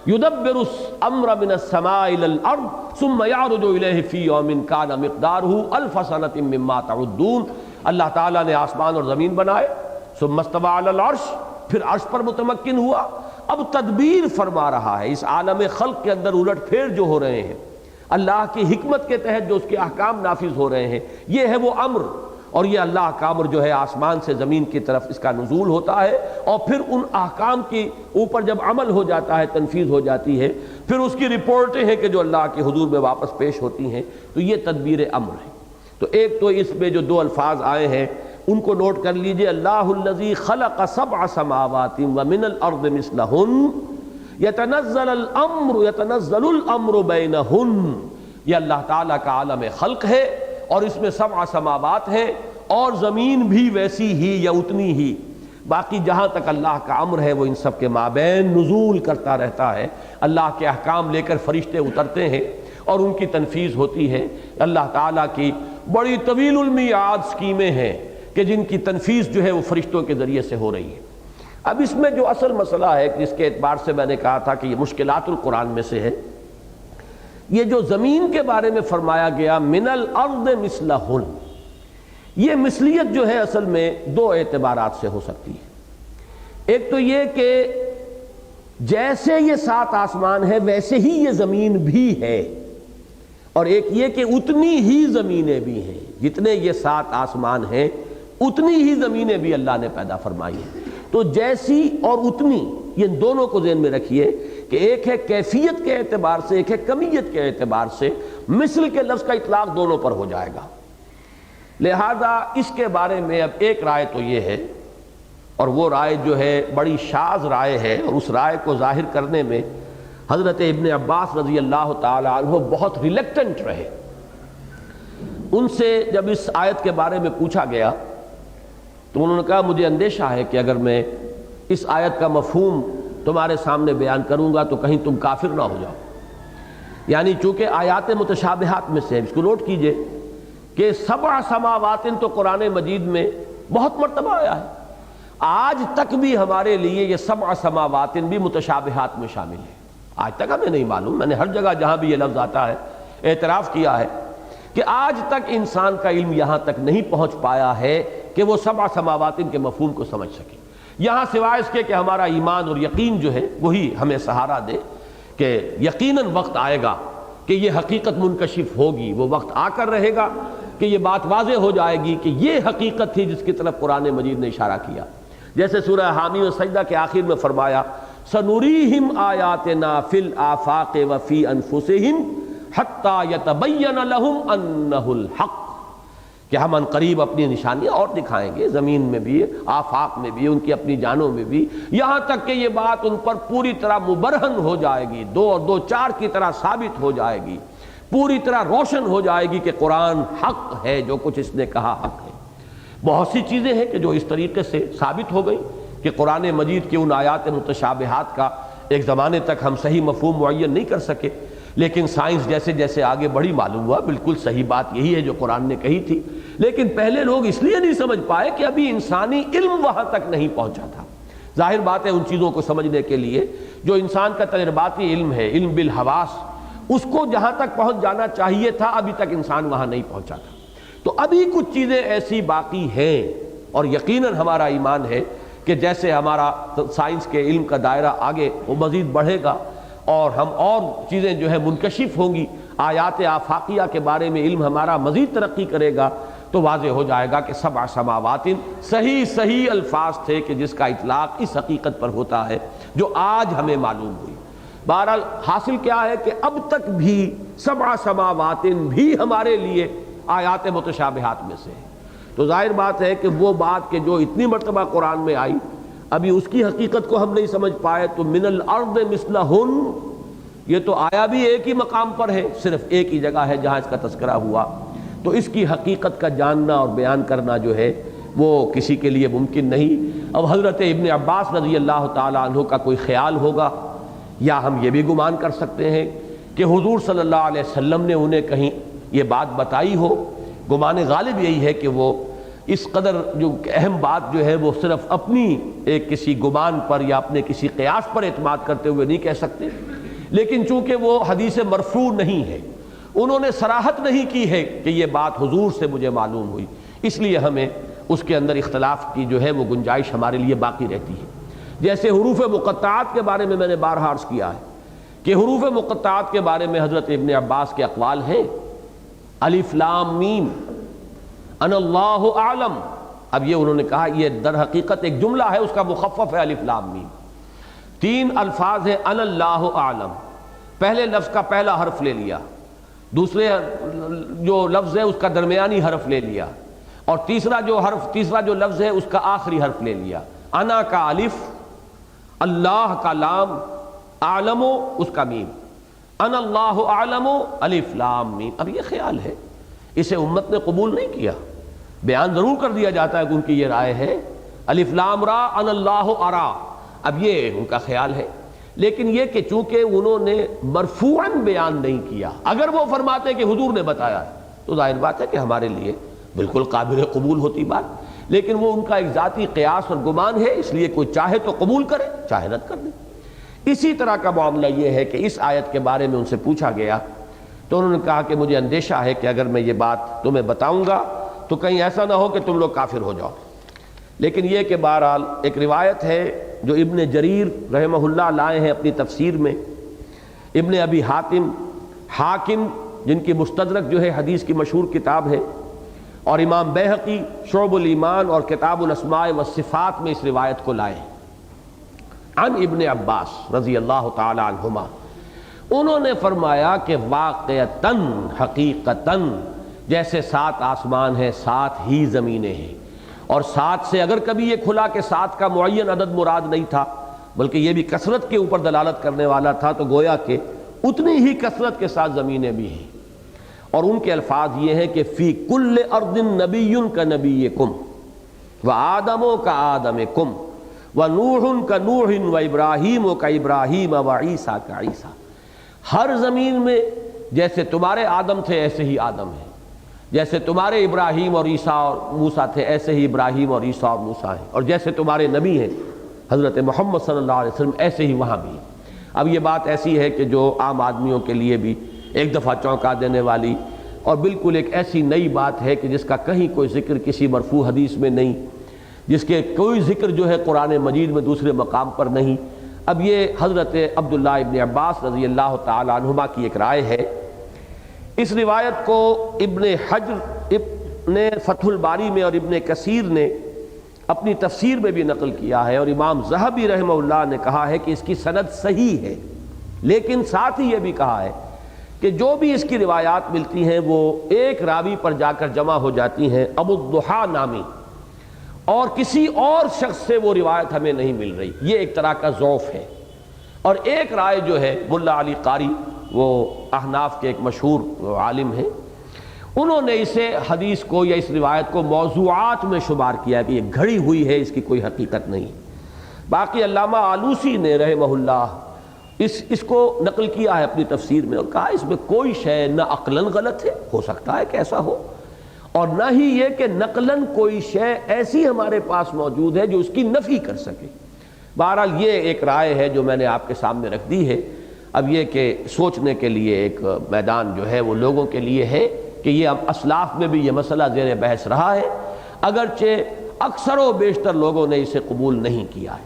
یدبر الامر من السماء الى الارض ثم يعرج الیہ فی یوم کان مقدارہ الف سنۃ مما تعدون۔ اللہ تعالیٰ نے آسمان اور زمین بنائے، ثم استوى علی العرش، پھر عرش پر متمکن ہوا، اب تدبیر فرما رہا ہے اس عالم خلق کے اندر الٹ پھیر جو ہو رہے ہیں، اللہ کی حکمت کے تحت جو اس کے احکام نافذ ہو رہے ہیں، یہ ہے وہ امر، اور یہ اللہ کا امر جو ہے آسمان سے زمین کی طرف اس کا نزول ہوتا ہے، اور پھر ان احکام کے اوپر جب عمل ہو جاتا ہے، تنفیذ ہو جاتی ہے، پھر اس کی رپورٹیں ہیں کہ جو اللہ کے حضور میں واپس پیش ہوتی ہیں، تو یہ تدبیر امر ہے۔ تو ایک تو اس میں جو دو الفاظ آئے ہیں ان کو نوٹ کر لیجئے، اللہ الذی خلق سبع سماوات ومن الارض مثلہن یتنزل الامر بینہن، یہ اللہ تعالیٰ کا عالم خلق ہے، اور اس میں سبع سماوات ہیں، اور زمین بھی ویسی ہی یا اتنی ہی، باقی جہاں تک اللہ کا امر ہے وہ ان سب کے مابین نزول کرتا رہتا ہے۔ اللہ کے احکام لے کر فرشتے اترتے ہیں اور ان کی تنفیذ ہوتی ہے۔ اللہ تعالیٰ کی بڑی طویل المیعاد اسکیمیں ہیں کہ جن کی تنفیذ جو ہے وہ فرشتوں کے ذریعے سے ہو رہی ہے۔ اب اس میں جو اصل مسئلہ ہے جس کے اعتبار سے میں نے کہا تھا کہ یہ مشکلات القرآن میں سے ہے، یہ جو زمین کے بارے میں فرمایا گیا من الارض مثلہن، یہ مثلیت جو ہے اصل میں دو اعتبارات سے ہو سکتی ہے۔ ایک تو یہ کہ جیسے یہ 7 آسمان ہے ویسے ہی یہ زمین بھی ہے، اور ایک یہ کہ اتنی ہی زمینیں بھی ہیں، جتنے یہ 7 آسمان ہیں اتنی ہی زمینیں بھی اللہ نے پیدا فرمائی ہیں۔ تو جیسی اور اتنی، یہ دونوں کو ذہن میں رکھیے کہ ایک ہے کیفیت کے اعتبار سے، ایک ہے کمیت کے اعتبار سے، مثل کے لفظ کا اطلاق دونوں پر ہو جائے گا۔ لہذا اس کے بارے میں اب ایک رائے تو یہ ہے، اور وہ رائے جو ہے بڑی شاذ رائے ہے، اور اس رائے کو ظاہر کرنے میں حضرت ابن عباس رضی اللہ تعالی عنہ بہت ریلیکٹنٹ رہے۔ ان سے جب اس آیت کے بارے میں پوچھا گیا تو انہوں نے کہا مجھے اندیشہ ہے کہ اگر میں اس آیت کا مفہوم تمہارے سامنے بیان کروں گا تو کہیں تم کافر نہ ہو جاؤ۔ یعنی چونکہ آیات متشابہات میں سے، اس کو نوٹ کیجئے کہ 7 سماوات تو قرآن مجید میں بہت مرتبہ آیا ہے، آج تک بھی ہمارے لیے یہ 7 سماوات بھی متشابہات میں شامل ہے۔ آج تک ہمیں نہیں معلوم، میں نے ہر جگہ جہاں بھی یہ لفظ آتا ہے اعتراف کیا ہے کہ آج تک انسان کا علم یہاں تک نہیں پہنچ پایا ہے کہ وہ 7 سماوات کے مفہوم کو سمجھ سکے، یہاں سوائے اس کے کہ ہمارا ایمان اور یقین جو ہے وہی ہمیں سہارا دے کہ یقیناً وقت آئے گا کہ یہ حقیقت منکشف ہوگی، وہ وقت آ کر رہے گا کہ یہ بات واضح ہو جائے گی کہ یہ حقیقت تھی جس کی طرف قرآن مجید نے اشارہ کیا۔ جیسے سورہ حامی و سجدہ کے آخر میں فرمایا سنریہم آیاتنا فی الآفاق وفی انفسہم حتی یتبین لہم انہ الحق، کہ ہم عنقریب اپنی نشانیاں اور دکھائیں گے، زمین میں بھی، آفاق میں بھی، ان کی اپنی جانوں میں بھی، یہاں تک کہ یہ بات ان پر پوری طرح مبرہن ہو جائے گی، 2 اور 2 4 کی طرح ثابت ہو جائے گی، پوری طرح روشن ہو جائے گی کہ قرآن حق ہے، جو کچھ اس نے کہا حق ہے۔ بہت سی چیزیں ہیں کہ جو اس طریقے سے ثابت ہو گئی کہ قرآن مجید کے ان آیات متشابہات کا ایک زمانے تک ہم صحیح مفہوم معین نہیں کر سکے، لیکن سائنس جیسے جیسے آگے بڑھی معلوم ہوا بالکل صحیح بات یہی ہے جو قرآن نے کہی تھی، لیکن پہلے لوگ اس لیے نہیں سمجھ پائے کہ ابھی انسانی علم وہاں تک نہیں پہنچا تھا۔ ظاہر بات ہے ان چیزوں کو سمجھنے کے لیے جو انسان کا تجرباتی علم ہے، علم بالحواس، اس کو جہاں تک پہنچ جانا چاہیے تھا ابھی تک انسان وہاں نہیں پہنچا تھا۔ تو ابھی کچھ چیزیں ایسی باقی ہیں، اور یقیناً ہمارا ایمان ہے کہ جیسے ہمارا سائنس کے علم کا دائرہ آگے وہ مزید بڑھے گا اور ہم اور چیزیں جو ہے منکشف ہوں گی، آیات آفاقیہ کے بارے میں علم ہمارا مزید ترقی کرے گا، تو واضح ہو جائے گا کہ 7 سماوات صحیح الفاظ تھے کہ جس کا اطلاق اس حقیقت پر ہوتا ہے جو آج ہمیں معلوم ہوئی۔ بہرحال حاصل کیا ہے کہ اب تک بھی 7 سماوات بھی ہمارے لیے آیات متشابہات میں سے ہے۔ تو ظاہر بات ہے کہ وہ بات کہ جو اتنی مرتبہ قرآن میں آئی ابھی اس کی حقیقت کو ہم نہیں سمجھ پائے، تو من الارض مثلہن یہ تو آیا بھی ایک ہی مقام پر ہے، صرف ایک ہی جگہ ہے جہاں اس کا تذکرہ ہوا، تو اس کی حقیقت کا جاننا اور بیان کرنا جو ہے وہ کسی کے لیے ممکن نہیں۔ اب حضرت ابن عباس رضی اللہ تعالیٰ عنہ کا کوئی خیال ہوگا، یا ہم یہ بھی گمان کر سکتے ہیں کہ حضور صلی اللہ علیہ وسلم نے انہیں کہیں یہ بات بتائی ہو۔ گمان غالب یہی ہے کہ وہ اس قدر جو اہم بات جو ہے وہ صرف اپنی ایک کسی گمان پر یا اپنے کسی قیاس پر اعتماد کرتے ہوئے نہیں کہہ سکتے، لیکن چونکہ وہ حدیث مرفوع نہیں ہے، انہوں نے صراحت نہیں کی ہے کہ یہ بات حضور سے مجھے معلوم ہوئی، اس لیے ہمیں اس کے اندر اختلاف کی جو ہے وہ گنجائش ہمارے لیے باقی رہتی ہے۔ جیسے حروف مقطعات کے بارے میں نے بارہا عرض کیا ہے کہ حروف مقطعات کے بارے میں حضرت ابن عباس کے اقوال ہیں، الف لام میم ان اللہ اعلم۔ اب یہ انہوں نے کہا یہ در حقیقت ایک جملہ ہے، اس کا مخفف ہے الف لام میم۔ 3 الفاظ ہیں ان اللہ اعلم، پہلے لفظ کا پہلا حرف لے لیا، دوسرے جو لفظ ہے اس کا درمیانی حرف لے لیا، اور تیسرا جو لفظ ہے اس کا آخری حرف لے لیا۔ انا کا الف، اللہ کا لام، اعلم اس کا میم، ان اللہ اعلم الف لام میم۔ اب یہ خیال ہے، اسے امت نے قبول نہیں کیا، بیان ضرور کر دیا جاتا ہے کہ ان کی یہ رائے ہے الف لام را ان اللہ ارا، اب یہ ان کا خیال ہے، لیکن یہ کہ چونکہ انہوں نے مرفوعاً بیان نہیں کیا، اگر وہ فرماتے کہ حضور نے بتایا تو ظاہر بات ہے کہ ہمارے لیے بالکل قابل قبول ہوتی بات، لیکن وہ ان کا ایک ذاتی قیاس اور گمان ہے، اس لیے کوئی چاہے تو قبول کرے چاہے رد کر دے۔ اسی طرح کا معاملہ یہ ہے کہ اس آیت کے بارے میں ان سے پوچھا گیا تو انہوں نے کہا کہ مجھے اندیشہ ہے کہ اگر میں یہ بات تمہیں بتاؤں گا تو کہیں ایسا نہ ہو کہ تم لوگ کافر ہو جاؤ۔ لیکن یہ کہ بہرحال ایک روایت ہے جو ابن جریر رحمہ اللہ لائے ہیں اپنی تفسیر میں، ابن ابی حاتم، حاکم جن کی مستدرک جو ہے حدیث کی مشہور کتاب ہے، اور امام بیہقی شعب الایمان اور کتاب الاسماء والصفات میں اس روایت کو لائے عن ابن عباس رضی اللہ تعالی عنہما۔ انہوں نے فرمایا کہ واقعتاً حقیقتاً جیسے 7 آسمان ہیں 7 ہی زمینیں ہیں، اور 7 سے اگر کبھی یہ کھلا کہ 7 کا معین عدد مراد نہیں تھا بلکہ یہ بھی کثرت کے اوپر دلالت کرنے والا تھا، تو گویا کہ اتنی ہی کثرت کے ساتھ زمینیں بھی ہیں۔ اور ان کے الفاظ یہ ہیں کہ فی کل ارض نبی کا نبیکم و آدم کا آدمکم و نوح کا نوح و ابراہیم کا ابراہیم و عیسیٰ کا عیسیٰ، ہر زمین میں جیسے تمہارے آدم تھے ایسے ہی آدم ہیں، جیسے تمہارے ابراہیم اور عیسیٰ اور موسیٰ تھے ایسے ہی ابراہیم اور عیسیٰ اور موسیٰ ہیں، اور جیسے تمہارے نبی ہیں حضرت محمد صلی اللہ علیہ وسلم ایسے ہی وہاں بھی ہیں۔ اب یہ بات ایسی ہے کہ جو عام آدمیوں کے لیے بھی ایک دفعہ چونکا دینے والی اور بالکل ایک ایسی نئی بات ہے کہ جس کا کہیں کوئی ذکر کسی مرفوع حدیث میں نہیں، جس کے کوئی ذکر جو ہے قرآن مجید میں دوسرے مقام پر نہیں۔ اب یہ حضرت عبداللہ ابن عباس رضی اللہ تعالی عنہما کی ایک رائے ہے۔ اس روایت کو ابن حجر ابن فتح الباری میں اور ابن کثیر نے اپنی تفسیر میں بھی نقل کیا ہے، اور امام ذہبی رحمہ اللہ نے کہا ہے کہ اس کی سند صحیح ہے، لیکن ساتھ ہی یہ بھی کہا ہے کہ جو بھی اس کی روایات ملتی ہیں وہ ایک راوی پر جا کر جمع ہو جاتی ہیں ابو الضحیٰ نامی، اور کسی اور شخص سے وہ روایت ہمیں نہیں مل رہی، یہ ایک طرح کا ضعف ہے۔ اور ایک رائے جو ہے ملا علی قاری، وہ احناف کے ایک مشہور عالم ہیں، انہوں نے اسے حدیث کو یا اس روایت کو موضوعات میں شمار کیا کہ یہ گھڑی ہوئی ہے، اس کی کوئی حقیقت نہیں۔ باقی علامہ آلوسی نے رحمہ اللہ اس کو نقل کیا ہے اپنی تفسیر میں، اور کہا اس میں کوئی شے نہ عقلاً غلط ہے، ہو سکتا ہے کہ ایسا ہو، اور نہ ہی یہ کہ نقلاً کوئی شے ایسی ہمارے پاس موجود ہے جو اس کی نفی کر سکے۔ بہرحال یہ ایک رائے ہے جو میں نے آپ کے سامنے رکھ دی ہے۔ اب یہ کہ سوچنے کے لیے ایک میدان جو ہے وہ لوگوں کے لیے ہے کہ یہ اب اسلاف میں بھی یہ مسئلہ زیر بحث رہا ہے، اگرچہ اکثر و بیشتر لوگوں نے اسے قبول نہیں کیا ہے،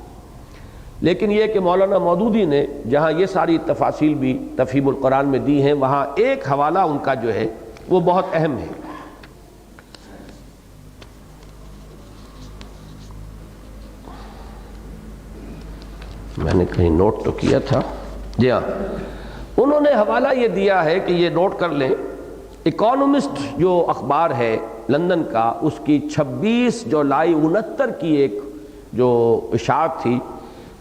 لیکن یہ کہ مولانا مودودی نے جہاں یہ ساری تفاصیل بھی تفہیم القرآن میں دی ہیں، وہاں ایک حوالہ ان کا جو ہے وہ بہت اہم ہے۔ میں نے کہیں نوٹ تو کیا تھا، جی ہاں، انہوں نے حوالہ یہ دیا ہے کہ یہ نوٹ کر لیں، اکانومسٹ جو اخبار ہے لندن کا، اس کی 26 جولائی 69 کی ایک جو اشاعت تھی،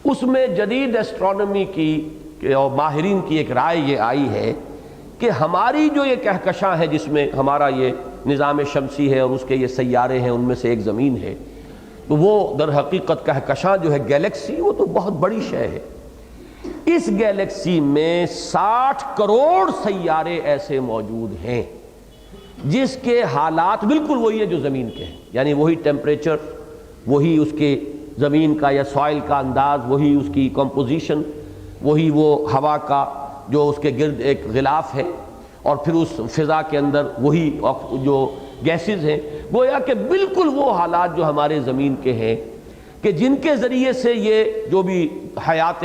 اس میں جدید ایسٹرونومی کی اور ماہرین کی ایک رائے یہ آئی ہے کہ ہماری جو یہ کہکشاں ہے جس میں ہمارا یہ نظام شمسی ہے اور اس کے یہ سیارے ہیں، ان میں سے ایک زمین ہے، تو وہ در حقیقت کہکشاں جو ہے گیلیکسی، وہ تو بہت بڑی شے ہے۔ اس گیلیکسی میں 60 کروڑ سیارے ایسے موجود ہیں جس کے حالات بالکل وہی ہے جو زمین کے ہیں، یعنی وہی ٹیمپریچر، وہی اس کے زمین کا یا سوائل کا انداز، وہی اس کی کمپوزیشن، وہی وہ ہوا کا جو اس کے گرد ایک غلاف ہے، اور پھر اس فضا کے اندر وہی جو گیسز ہیں، گویا کہ بالکل وہ حالات جو ہمارے زمین کے ہیں، کہ جن کے ذریعے سے یہ جو بھی حیات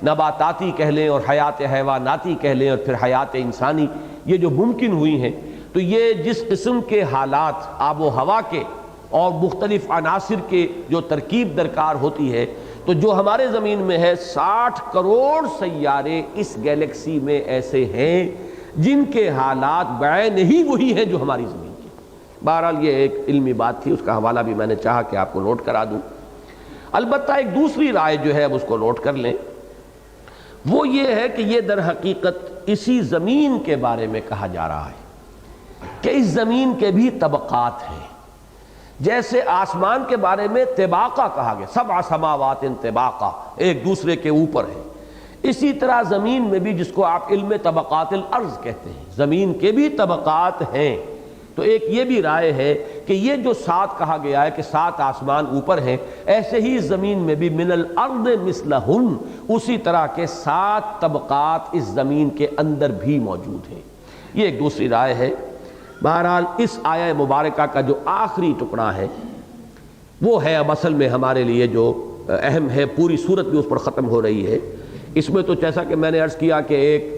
نباتاتی کہہ لیں اور حیات حیواناتی کہہ لیں اور پھر حیات انسانی یہ جو ممکن ہوئی ہیں، تو یہ جس قسم کے حالات آب و ہوا کے اور مختلف عناصر کے جو ترکیب درکار ہوتی ہے، تو جو ہمارے زمین میں ہے 60 کروڑ سیارے اس گیلیکسی میں ایسے ہیں جن کے حالات بعین ہی وہی ہیں جو ہماری زمین کے۔ بہرحال یہ ایک علمی بات تھی، اس کا حوالہ بھی میں نے چاہا کہ آپ کو نوٹ کرا دوں۔ البتہ ایک دوسری رائے جو ہے اب اس کو نوٹ کر لیں، وہ یہ ہے کہ یہ در حقیقت اسی زمین کے بارے میں کہا جا رہا ہے کہ اس زمین کے بھی طبقات ہیں، جیسے آسمان کے بارے میں طباقہ کہا گیا، 7 سماوات طباقہ، ایک دوسرے کے اوپر ہے، اسی طرح زمین میں بھی، جس کو آپ علم طبقات الارض کہتے ہیں، زمین کے بھی طبقات ہیں۔ تو ایک یہ بھی رائے ہے کہ یہ جو 7 کہا گیا ہے کہ 7 آسمان اوپر ہیں، ایسے ہی زمین میں بھی من الارض مثلہن، اسی طرح کے 7 طبقات اس زمین کے اندر بھی موجود ہیں۔ یہ ایک دوسری رائے ہے۔ بہرحال اس آیہ مبارکہ کا جو آخری ٹکڑا ہے وہ ہے اب اصل میں ہمارے لیے جو اہم ہے، پوری صورت بھی اس پر ختم ہو رہی ہے۔ اس میں تو جیسا کہ میں نے عرض کیا کہ ایک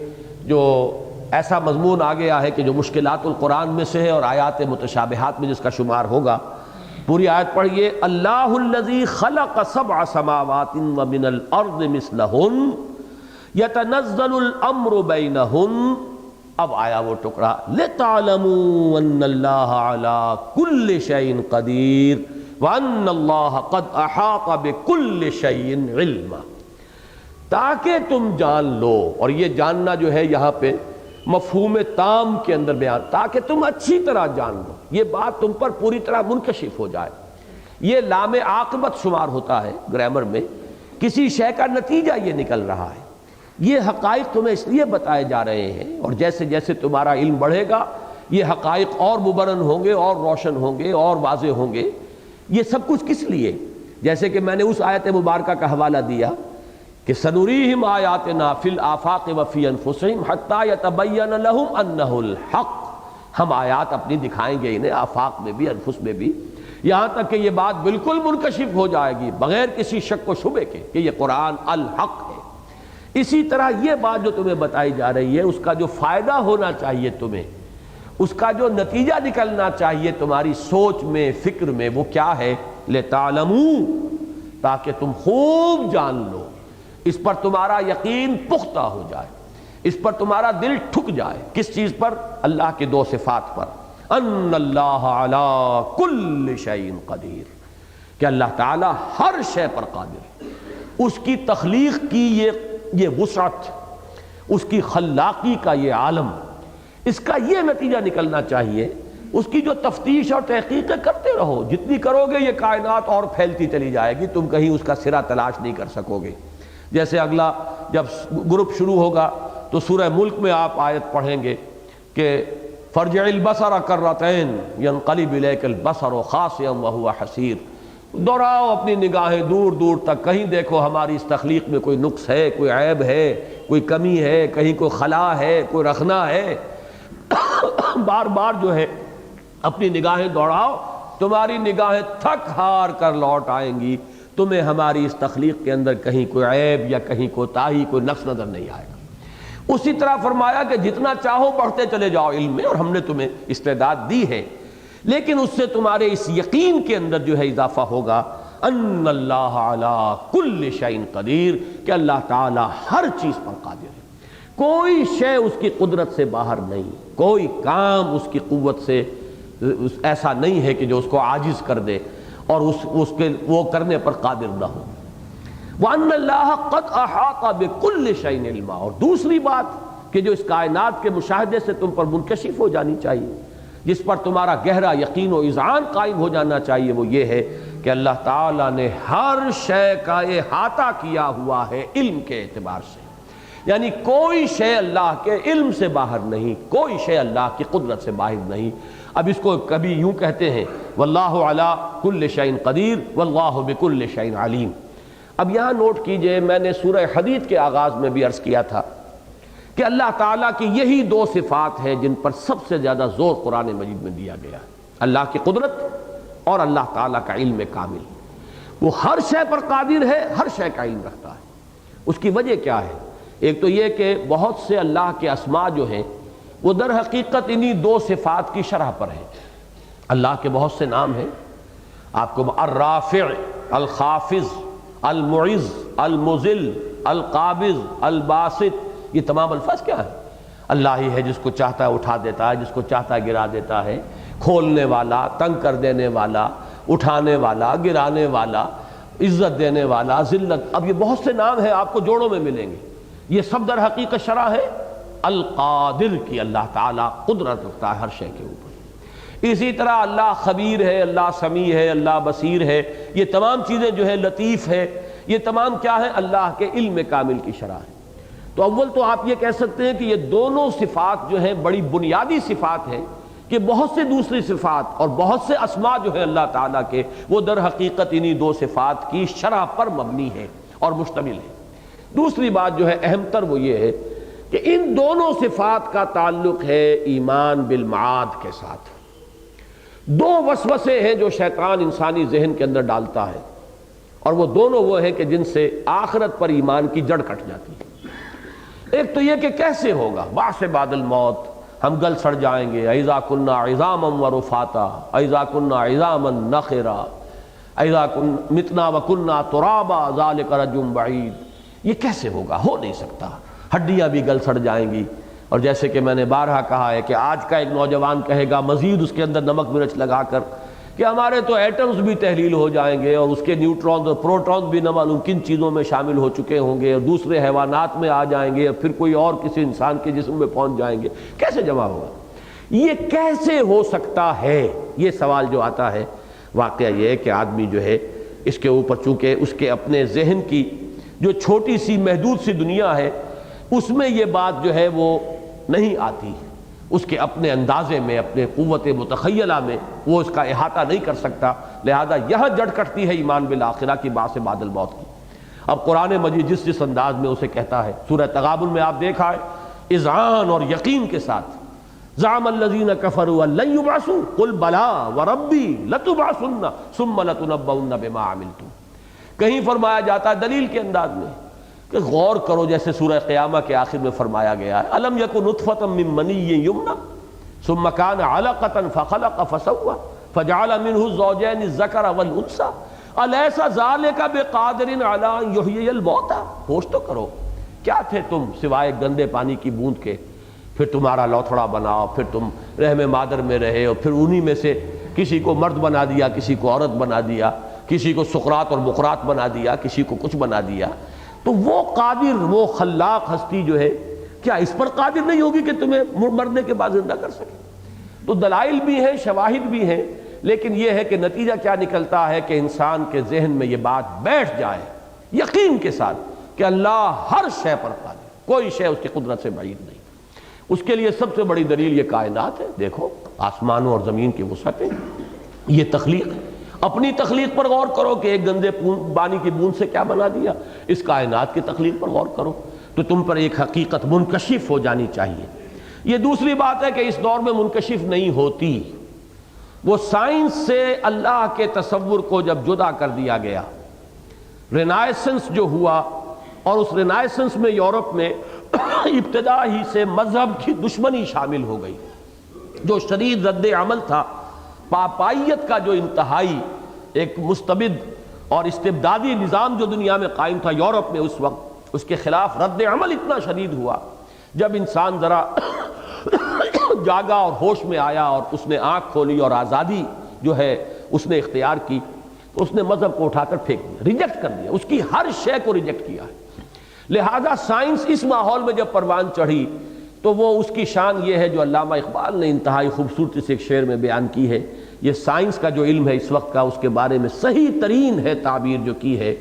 جو ایسا مضمون آ گیا ہے کہ جو مشکلات القرآن میں سے ہے اور آیات متشابہات میں جس کا شمار ہوگا۔ پوری آیت پڑھیے، اللہ الذی خلق 7 سماوات ومن الارض مثلہن یتنزل الامر بینہن۔ اب آیا وہ ٹکڑا، لِتَعْلَمُوا أَنَّ اللَّهَ عَلَىٰ كُلِّ شَيْءٍ قَدِيرٌ وَأَنَّ اللَّهَ قَدْ أَحَاطَ بِكُلِّ شَيْءٍ عِلْمًا، تاکہ تم جان لو، اور یہ جاننا جو ہے یہاں پہ مفہوم تام کے اندر بیان، تاکہ تم اچھی طرح جان لو، یہ بات تم پر پوری طرح منکشف ہو جائے۔ یہ لام عاقبت شمار ہوتا ہے گرامر میں، کسی شے کا نتیجہ یہ نکل رہا ہے۔ یہ حقائق تمہیں اس لیے بتائے جا رہے ہیں، اور جیسے جیسے تمہارا علم بڑھے گا یہ حقائق اور مبرہن ہوں گے اور روشن ہوں گے اور واضح ہوں گے۔ یہ سب کچھ کس لیے؟ جیسے کہ میں نے اس آیت مبارکہ کا حوالہ دیا کہ سنریہم آیاتنا فی الآفاق وفی انفسہم حتی یتبین لہم انہ الحق، ہم آیات اپنی دکھائیں گے انہیں آفاق میں بھی انفس میں بھی، یہاں تک کہ یہ بات بالکل منکشف ہو جائے گی بغیر کسی شک و شبے کے کہ یہ قرآن الحق ہے۔ اسی طرح یہ بات جو تمہیں بتائی جا رہی ہے، اس کا جو فائدہ ہونا چاہیے تمہیں، اس کا جو نتیجہ نکلنا چاہیے تمہاری سوچ میں، فکر میں، وہ کیا ہے؟ لِتَعْلَمُوا، تاکہ تم خوب جان لو، اس پر تمہارا یقین پختہ ہو جائے، اس پر تمہارا دل ٹھک جائے۔ کس چیز پر؟ اللہ کے 2 صفات پر، ان اللہ علی کل شیء قدیر، کہ اللہ تعالی ہر شے پر قادر ہے۔ اس کی تخلیق کی یہ وسعت، اس کی خلاقی کا یہ عالم، اس کا یہ نتیجہ نکلنا چاہیے۔ اس کی جو تفتیش اور تحقیق کرتے رہو، جتنی کرو گے یہ کائنات اور پھیلتی چلی جائے گی، تم کہیں اس کا سرا تلاش نہیں کر سکو گے۔ جیسے اگلا جب گروپ شروع ہوگا تو سورہ ملک میں آپ آیت پڑھیں گے کہ فارجع البصر کرتین ینقلب الیک البصر خاسئا وہو حسیر، دوڑاؤ اپنی نگاہیں دور دور تک، کہیں دیکھو ہماری اس تخلیق میں کوئی نقص ہے، کوئی عیب ہے، کوئی کمی ہے، کہیں کوئی خلا ہے، کوئی رخنا ہے۔ بار بار جو ہے اپنی نگاہیں دوڑاؤ، تمہاری نگاہیں تھک ہار کر لوٹ آئیں گی، تمہیں ہماری اس تخلیق کے اندر کہیں کوئی عیب یا کہیں کوتاہی، کوئی نقص نظر نہیں آئے گا۔ اسی طرح فرمایا کہ جتنا چاہو بڑھتے چلے جاؤ علم میں، اور ہم نے تمہیں استعداد دی ہے، لیکن اس سے تمہارے اس یقین کے اندر جو ہے اضافہ ہوگا ان اللہ علی کل شیء قدیر، کہ اللہ تعالی ہر چیز پر قادر ہے، کوئی شے اس کی قدرت سے باہر نہیں، کوئی کام اس کی قوت سے ایسا نہیں ہے کہ جو اس کو عاجز کر دے اور اس کے وہ کرنے پر قادر نہ ہو۔ وَأَنَّ اللَّهَ قَدْ أَحَاطَ بِكُلِّ شَيْءٍ عِلْمًا، اور دوسری بات کہ جو اس کائنات کے مشاہدے سے تم پر منکشف ہو جانی چاہیے جس پر تمہارا گہرا یقین و اذعان قائم ہو جانا چاہیے وہ یہ ہے کہ اللہ تعالیٰ نے ہر شے کا احاطہ کیا ہوا ہے علم کے اعتبار سے، یعنی کوئی شے اللہ کے علم سے باہر نہیں، کوئی شے اللہ کی قدرت سے باہر نہیں۔ اب اس کو کبھی یوں کہتے ہیں واللہ علی کل شیء قدیر واللہ بکل شیء علیم۔ اب یہاں نوٹ کیجئے، میں نے سورہ حدید کے آغاز میں بھی عرض کیا تھا کہ اللہ تعالیٰ کی یہی دو صفات ہیں جن پر سب سے زیادہ زور قرآن مجید میں دیا گیا ہے، اللہ کی قدرت اور اللہ تعالیٰ کا علم کامل۔ وہ ہر شے پر قادر ہے، ہر شے کا علم رکھتا ہے۔ اس کی وجہ کیا ہے؟ ایک تو یہ کہ بہت سے اللہ کے اسماء جو ہیں وہ در حقیقت انہی دو صفات کی شرح پر ہیں۔ اللہ کے بہت سے نام ہیں، آپ کو الرافع، الخافض، المعز، المذل، القابض، الباسط، یہ تمام الفاظ کیا ہیں؟ اللہ ہی ہے جس کو چاہتا ہے اٹھا دیتا ہے، جس کو چاہتا ہے گرا دیتا ہے، کھولنے والا، تنگ کر دینے والا، اٹھانے والا، گرانے والا، عزت دینے والا، ذلت۔ اب یہ بہت سے نام ہیں، آپ کو جوڑوں میں ملیں گے۔ یہ سب در حقیقت شرح ہے القادر کی، اللہ تعالیٰ قدرت رکھتا ہے ہر شے کے اوپر۔ اسی طرح اللہ خبیر ہے، اللہ سمیع ہے، اللہ بصیر ہے، یہ تمام چیزیں جو ہے لطیف ہے، یہ تمام کیا ہے؟ اللہ کے علم کامل کی شرح ہے۔ تو اول تو آپ یہ کہہ سکتے ہیں کہ یہ دونوں صفات جو ہیں بڑی بنیادی صفات ہیں کہ بہت سے دوسری صفات اور بہت سے اسماء جو ہیں اللہ تعالیٰ کے وہ در حقیقت انہی دو صفات کی شرح پر مبنی ہے اور مشتمل ہے۔ دوسری بات جو ہے اہم تر وہ یہ ہے کہ ان دونوں صفات کا تعلق ہے ایمان بالمعاد کے ساتھ۔ دو وسوسے ہیں جو شیطان انسانی ذہن کے اندر ڈالتا ہے، اور وہ دونوں وہ ہیں کہ جن سے آخرت پر ایمان کی جڑ کٹ جاتی ہے۔ ایک تو یہ کہ کیسے ہوگا بعث بعد الموت، ہم گل سڑ جائیں گے، اذا کنا عظاما ورفاتا، اذا کنا عظاما نخرا، اذا متنا وکنا ترابا ذلک رجم بعید۔ یہ کیسے ہوگا؟ ہو نہیں سکتا، ہڈیاں بھی گل سڑ جائیں گی۔ اور جیسے کہ میں نے بارہا کہا ہے کہ آج کا ایک نوجوان کہے گا مزید اس کے اندر نمک مرچ لگا کر کہ ہمارے تو ایٹمز بھی تحلیل ہو جائیں گے اور اس کے نیوٹرونز اور پروٹونز بھی نہ معلوم کن چیزوں میں شامل ہو چکے ہوں گے اور دوسرے حیوانات میں آ جائیں گے اور پھر کوئی اور کسی انسان کے جسم میں پہنچ جائیں گے، کیسے جمع ہوگا؟ یہ کیسے ہو سکتا ہے؟ یہ سوال جو آتا ہے، واقعہ یہ ہے کہ آدمی جو ہے اس کے اوپر چونکہ اس کے اپنے ذہن کی جو چھوٹی سی محدود سی دنیا ہے اس میں یہ بات جو ہے وہ نہیں آتی، اس کے اپنے اندازے میں، اپنے قوت متخیلہ میں وہ اس کا احاطہ نہیں کر سکتا، لہذا یہاں جڑ کٹتی ہے ایمان بالآخرہ کی بعث بعد الموت کی۔ اب قرآن مجید جس انداز میں اسے کہتا ہے، سورہ تغابن میں آپ دیکھا ہے اذعان اور یقین کے ساتھ، زعم الذین کفروا ان لن یبعثوا قل بلی وربی لتبعثن ثم لتنبؤن بما عملتم۔ کہیں فرمایا جاتا ہے دلیل کے انداز میں کہ غور کرو، جیسے سورہ قیامہ کے آخر میں فرمایا گیا ہے الم یکن نطفۃ من منی یمنی ثم کان علقۃ فخلق فسوى فجعل منه الزوجین الذکر والانثى الیس ذلک بقادر علی ان یحیی الموتى۔ ہوش تو کرو، کیا تھے تم سوائے گندے پانی کی بوند کے؟ پھر تمہارا لوتھڑا بناؤ، پھر تم رحم مادر میں رہے اور پھر انہی میں سے کسی کو مرد بنا دیا، کسی کو عورت بنا دیا، کسی کو سقراط اور مقراط بنا دیا، کسی کو کچھ بنا دیا۔ تو وہ قادر، وہ خلاق ہستی جو ہے، کیا اس پر قادر نہیں ہوگی کہ تمہیں مرنے کے بعد زندہ کر سکے؟ تو دلائل بھی ہیں، شواہد بھی ہیں، لیکن یہ ہے کہ نتیجہ کیا نکلتا ہے کہ انسان کے ذہن میں یہ بات بیٹھ جائے یقین کے ساتھ کہ اللہ ہر شے پر قادر، کوئی شے اس کی قدرت سے بعید نہیں۔ اس کے لیے سب سے بڑی دلیل یہ کائنات ہے۔ دیکھو آسمانوں اور زمین کی وسعتیں، یہ تخلیق ہے۔ اپنی تخلیق پر غور کرو کہ ایک گندے پانی کی بوند سے کیا بنا دیا، اس کائنات کی تخلیق پر غور کرو تو تم پر ایک حقیقت منکشف ہو جانی چاہیے۔ یہ دوسری بات ہے کہ اس دور میں منکشف نہیں ہوتی، وہ سائنس سے اللہ کے تصور کو جب جدا کر دیا گیا، رینائسنس جو ہوا، اور اس رینائسنس میں یورپ میں ابتدا ہی سے مذہب کی دشمنی شامل ہو گئی، جو شدید رد عمل تھا پاپائیت کا، جو انتہائی ایک مستبد اور استبدادی نظام جو دنیا میں قائم تھا یورپ میں اس وقت، اس کے خلاف رد عمل اتنا شدید ہوا۔ جب انسان ذرا جاگا اور ہوش میں آیا اور اس نے آنکھ کھولی اور آزادی جو ہے اس نے اختیار کی، تو اس نے مذہب کو اٹھا کر پھینک دیا، ریجیکٹ کر دیا، اس کی ہر شے کو ریجیکٹ کیا ہے۔ لہذا سائنس اس ماحول میں جب پروان چڑھی تو وہ اس کی شان یہ ہے جو علامہ اقبال نے انتہائی خوبصورتی سے ایک شعر میں بیان کی ہے. یہ سائنس کا جو علم ہے اس وقت کا، اس کے بارے میں صحیح ترین ہے تعبیر جو کی ہے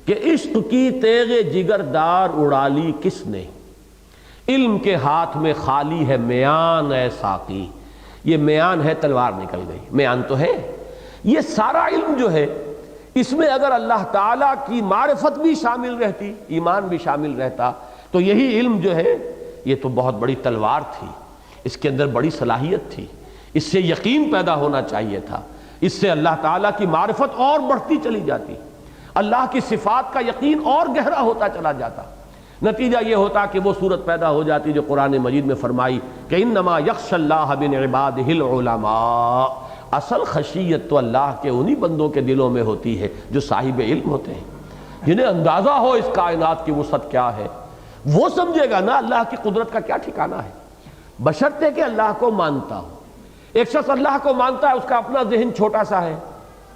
کہ عشق کی تیغ جگر دار اڑا لی کس نے، علم کے ہاتھ میں خالی ہے میان اے ساقی. یہ میان ہے، تلوار نکل گئی، میان تو ہے. یہ سارا علم جو ہے اس میں اگر اللہ تعالیٰ کی معرفت بھی شامل رہتی، ایمان بھی شامل رہتا، تو یہی علم جو ہے یہ تو بہت بڑی تلوار تھی. اس کے اندر بڑی صلاحیت تھی، اس سے یقین پیدا ہونا چاہیے تھا، اس سے اللہ تعالیٰ کی معرفت اور بڑھتی چلی جاتی، اللہ کی صفات کا یقین اور گہرا ہوتا چلا جاتا. نتیجہ یہ ہوتا کہ وہ صورت پیدا ہو جاتی جو قرآن مجید میں فرمائی کہ انما یخشی اللہ من عبادہ العلماء. اصل خشیت تو اللہ کے انہی بندوں کے دلوں میں ہوتی ہے جو صاحب علم ہوتے ہیں، جنہیں اندازہ ہو اس کائنات کی وسعت کیا ہے. وہ سمجھے گا نا اللہ کی قدرت کا کیا ٹھکانہ ہے، بشرطے کہ اللہ کو مانتا ہو. ایک شخص اللہ کو مانتا ہے، اس کا اپنا ذہن چھوٹا سا ہے،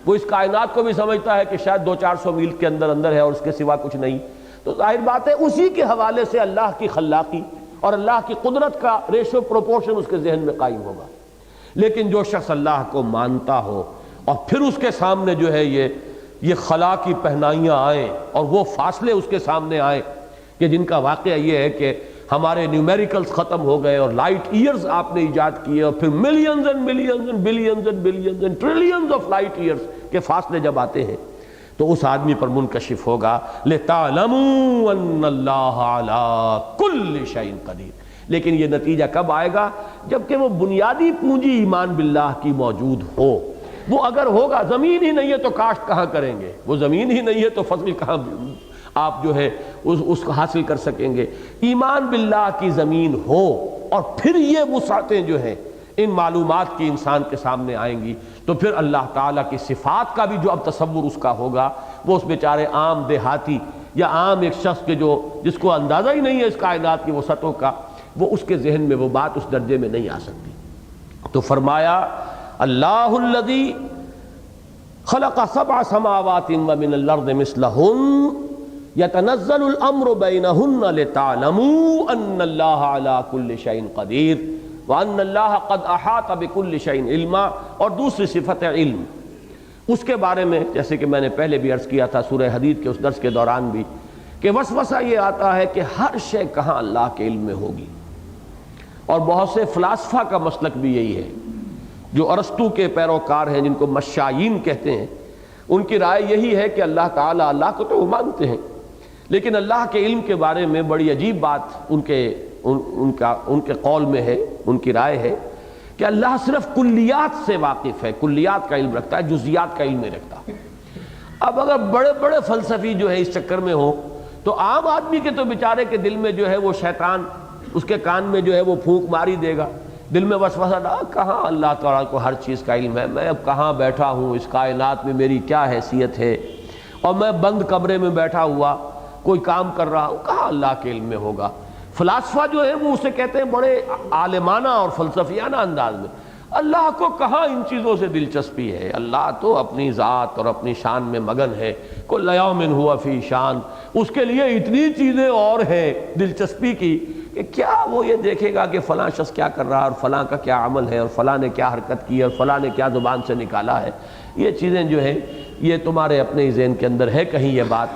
وہ اس کائنات کو بھی سمجھتا ہے کہ شاید 200-400 میل کے اندر ہے اور اس کے سوا کچھ نہیں، تو ظاہر بات ہے اسی کے حوالے سے اللہ کی خلاقی اور اللہ کی قدرت کا ریشو پروپورشن اس کے ذہن میں قائم ہوگا. لیکن جو شخص اللہ کو مانتا ہو اور پھر اس کے سامنے جو ہے یہ خلا کی پہنائیاں آئیں اور وہ فاصلے اس کے سامنے آئیں کہ جن کا واقعہ یہ ہے کہ ہمارے نیومیریکلز ختم ہو گئے اور لائٹ ایئرز آپ نے ایجاد کیے اور پھر millions and millions and billions and billions and trillions of light years کے فاصلے جب آتے ہیں تو اس آدمی پر منکشف ہوگا لِتَعْلَمُوا أَنَّ اللَّهَ عَلَىٰ كُلِّ شَيْءٍ قَدِيرٌ. لیکن یہ نتیجہ کب آئے گا؟ جبکہ وہ بنیادی پونجی ایمان باللہ کی موجود ہو. وہ اگر ہوگا، زمین ہی نہیں ہے تو کاشت کہاں کریں گے، وہ زمین ہی نہیں ہے تو فصل کہاں آپ جو ہے اس کو حاصل کر سکیں گے. ایمان باللہ کی زمین ہو اور پھر یہ وسعتیں جو ہیں ان معلومات کی انسان کے سامنے آئیں گی تو پھر اللہ تعالیٰ کی صفات کا بھی جو اب تصور اس کا ہوگا، وہ اس بیچارے عام دیہاتی یا عام ایک شخص کے جس کو اندازہ ہی نہیں ہے اس کائنات کی وسعتوں کا، وہ اس کے ذہن میں وہ بات اس درجے میں نہیں آ سکتی. تو فرمایا اللہ الذی خلق 7 سماوات ومن الارض مثلہن یتنزل الامر بینہن لتعلموا ان اللہ علی کل شیء قدیر وان اللہ قد احاط بکل شیء علما. اور دوسری صفت ہے علم. اس کے بارے میں جیسے کہ میں نے پہلے بھی عرض کیا تھا سورہ حدید کے اس درس کے دوران بھی کہ وسوسہ یہ آتا ہے کہ ہر شے کہاں اللہ کے علم میں ہوگی. اور بہت سے فلاسفہ کا مسلک بھی یہی ہے جو ارسطو کے پیروکار ہیں، جن کو مشائین کہتے ہیں. ان کی رائے یہی ہے کہ اللہ تعالیٰ، اللہ کو تو وہ مانتے ہیں لیکن اللہ کے علم کے بارے میں بڑی عجیب بات ان کے قول میں ہے، ان کی رائے ہے کہ اللہ صرف کلیات سے واقف ہے، کلیات کا علم رکھتا ہے، جزیات کا علم نہیں رکھتا. اب اگر بڑے بڑے فلسفی جو ہے اس چکر میں ہو تو عام آدمی کے تو بیچارے کے دل میں جو ہے وہ شیطان اس کے کان میں جو ہے وہ پھونک ماری دے گا، دل میں وسوسہ ڈالا کہاں اللہ تعالیٰ کو ہر چیز کا علم ہے، میں اب کہاں بیٹھا ہوں، اس کائنات میں میری کیا حیثیت ہے، اور میں بند کمرے میں بیٹھا ہوا کوئی کام کر رہا ہوں، کہاں اللہ کے علم میں ہوگا. فلاسفہ جو ہے وہ اسے کہتے ہیں بڑے عالمانہ اور فلسفیانہ انداز میں، اللہ کو کہاں ان چیزوں سے دلچسپی ہے، اللہ تو اپنی ذات اور اپنی شان میں مگن ہے، کل یوم ہوا فی شان. اس کے لیے اتنی چیزیں اور ہیں دلچسپی کی کہ کیا وہ یہ دیکھے گا کہ فلاں شخص کیا کر رہا ہے اور فلاں کا کیا عمل ہے اور فلاں نے کیا حرکت کی اور فلاں نے کیا زبان سے نکالا ہے. یہ چیزیں جو ہیں یہ تمہارے اپنے ذہن کے اندر ہے کہیں یہ بات،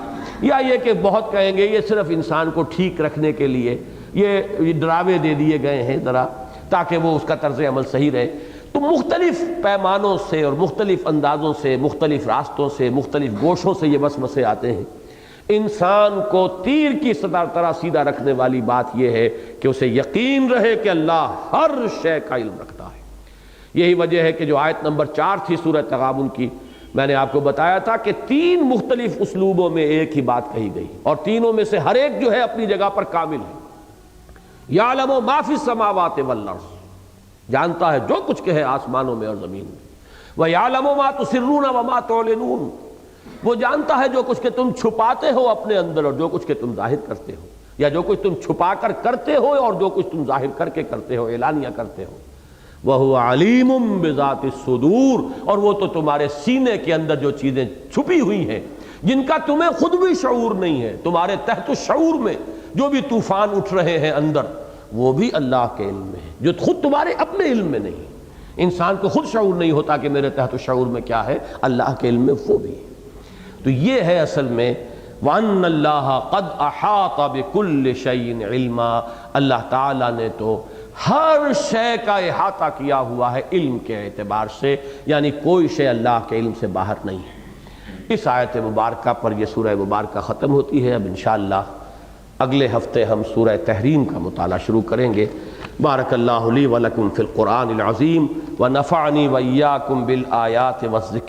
یا یہ کہ بہت کہیں گے یہ صرف انسان کو ٹھیک رکھنے کے لیے یہ ڈراوے دے دیے گئے ہیں ذرا تاکہ وہ اس کا طرز عمل صحیح رہے. تو مختلف پیمانوں سے اور مختلف اندازوں سے، مختلف راستوں سے، مختلف گوشوں سے یہ وسوسے آتے ہیں. انسان کو تیر کی طرح سیدھا رکھنے والی بات یہ ہے کہ اسے یقین رہے کہ اللہ ہر شے کا علم رکھتا ہے. یہی وجہ ہے کہ جو آیت نمبر 4 تھی سورہ تغابن کی، میں نے آپ کو بتایا تھا کہ 3 مختلف اسلوبوں میں ایک ہی بات کہی گئی اور تینوں میں سے ہر ایک جو ہے اپنی جگہ پر کامل ہے. یعلم ما فی السماوات والارض، جانتا ہے جو کچھ کہ ہے آسمانوں میں اور زمین میں. وَيَعْلَمُ مَا تُسِرُّونَ وَمَا تُعْلِنُونَ، وہ جانتا ہے جو کچھ کہ تم چھپاتے ہو اپنے اندر اور جو کچھ کہ تم ظاہر کرتے ہو، یا جو کچھ تم چھپا کر کرتے ہو اور جو کچھ تم ظاہر کر کے کرتے ہو، اعلانیہ کرتے ہو. وَهُوَ عَلِيمٌ بِذَاتِ الصُّدُورِ، اور وہ تو تمہارے سینے کے اندر جو چیزیں چھپی ہوئی ہیں جن کا تمہیں خود بھی شعور نہیں ہے، تمہارے تحت الشعور میں جو بھی طوفان اٹھ رہے ہیں اندر، وہ بھی اللہ کے علم میں ہے، جو خود تمہارے اپنے علم میں نہیں۔ انسان کو خود شعور نہیں ہوتا کہ میرے تحت شعور میں کیا ہے، اللہ کے علم میں وہ بھی ہے۔ تو یہ ہے اصل میں وَأَنَّ اللَّهَ قَدْ أَحَاطَ بِكُلِّ شَيْءٍ عِلْمًا، اللہ تعالیٰ نے تو ہر شے کا احاطہ کیا ہوا ہے علم کے اعتبار سے، یعنی کوئی شے اللہ کے علم سے باہر نہیں ہے۔ اس آیت مبارکہ پر یہ سورہ مبارکہ ختم ہوتی ہے۔ اب انشاءاللہ اگلے ہفتے ہم سورہ تحریم کا مطالعہ شروع کریں گے۔ بارک اللہ لی ولکم فی القرآن العظیم ونفعنی وإیاکم بالآیات والذکر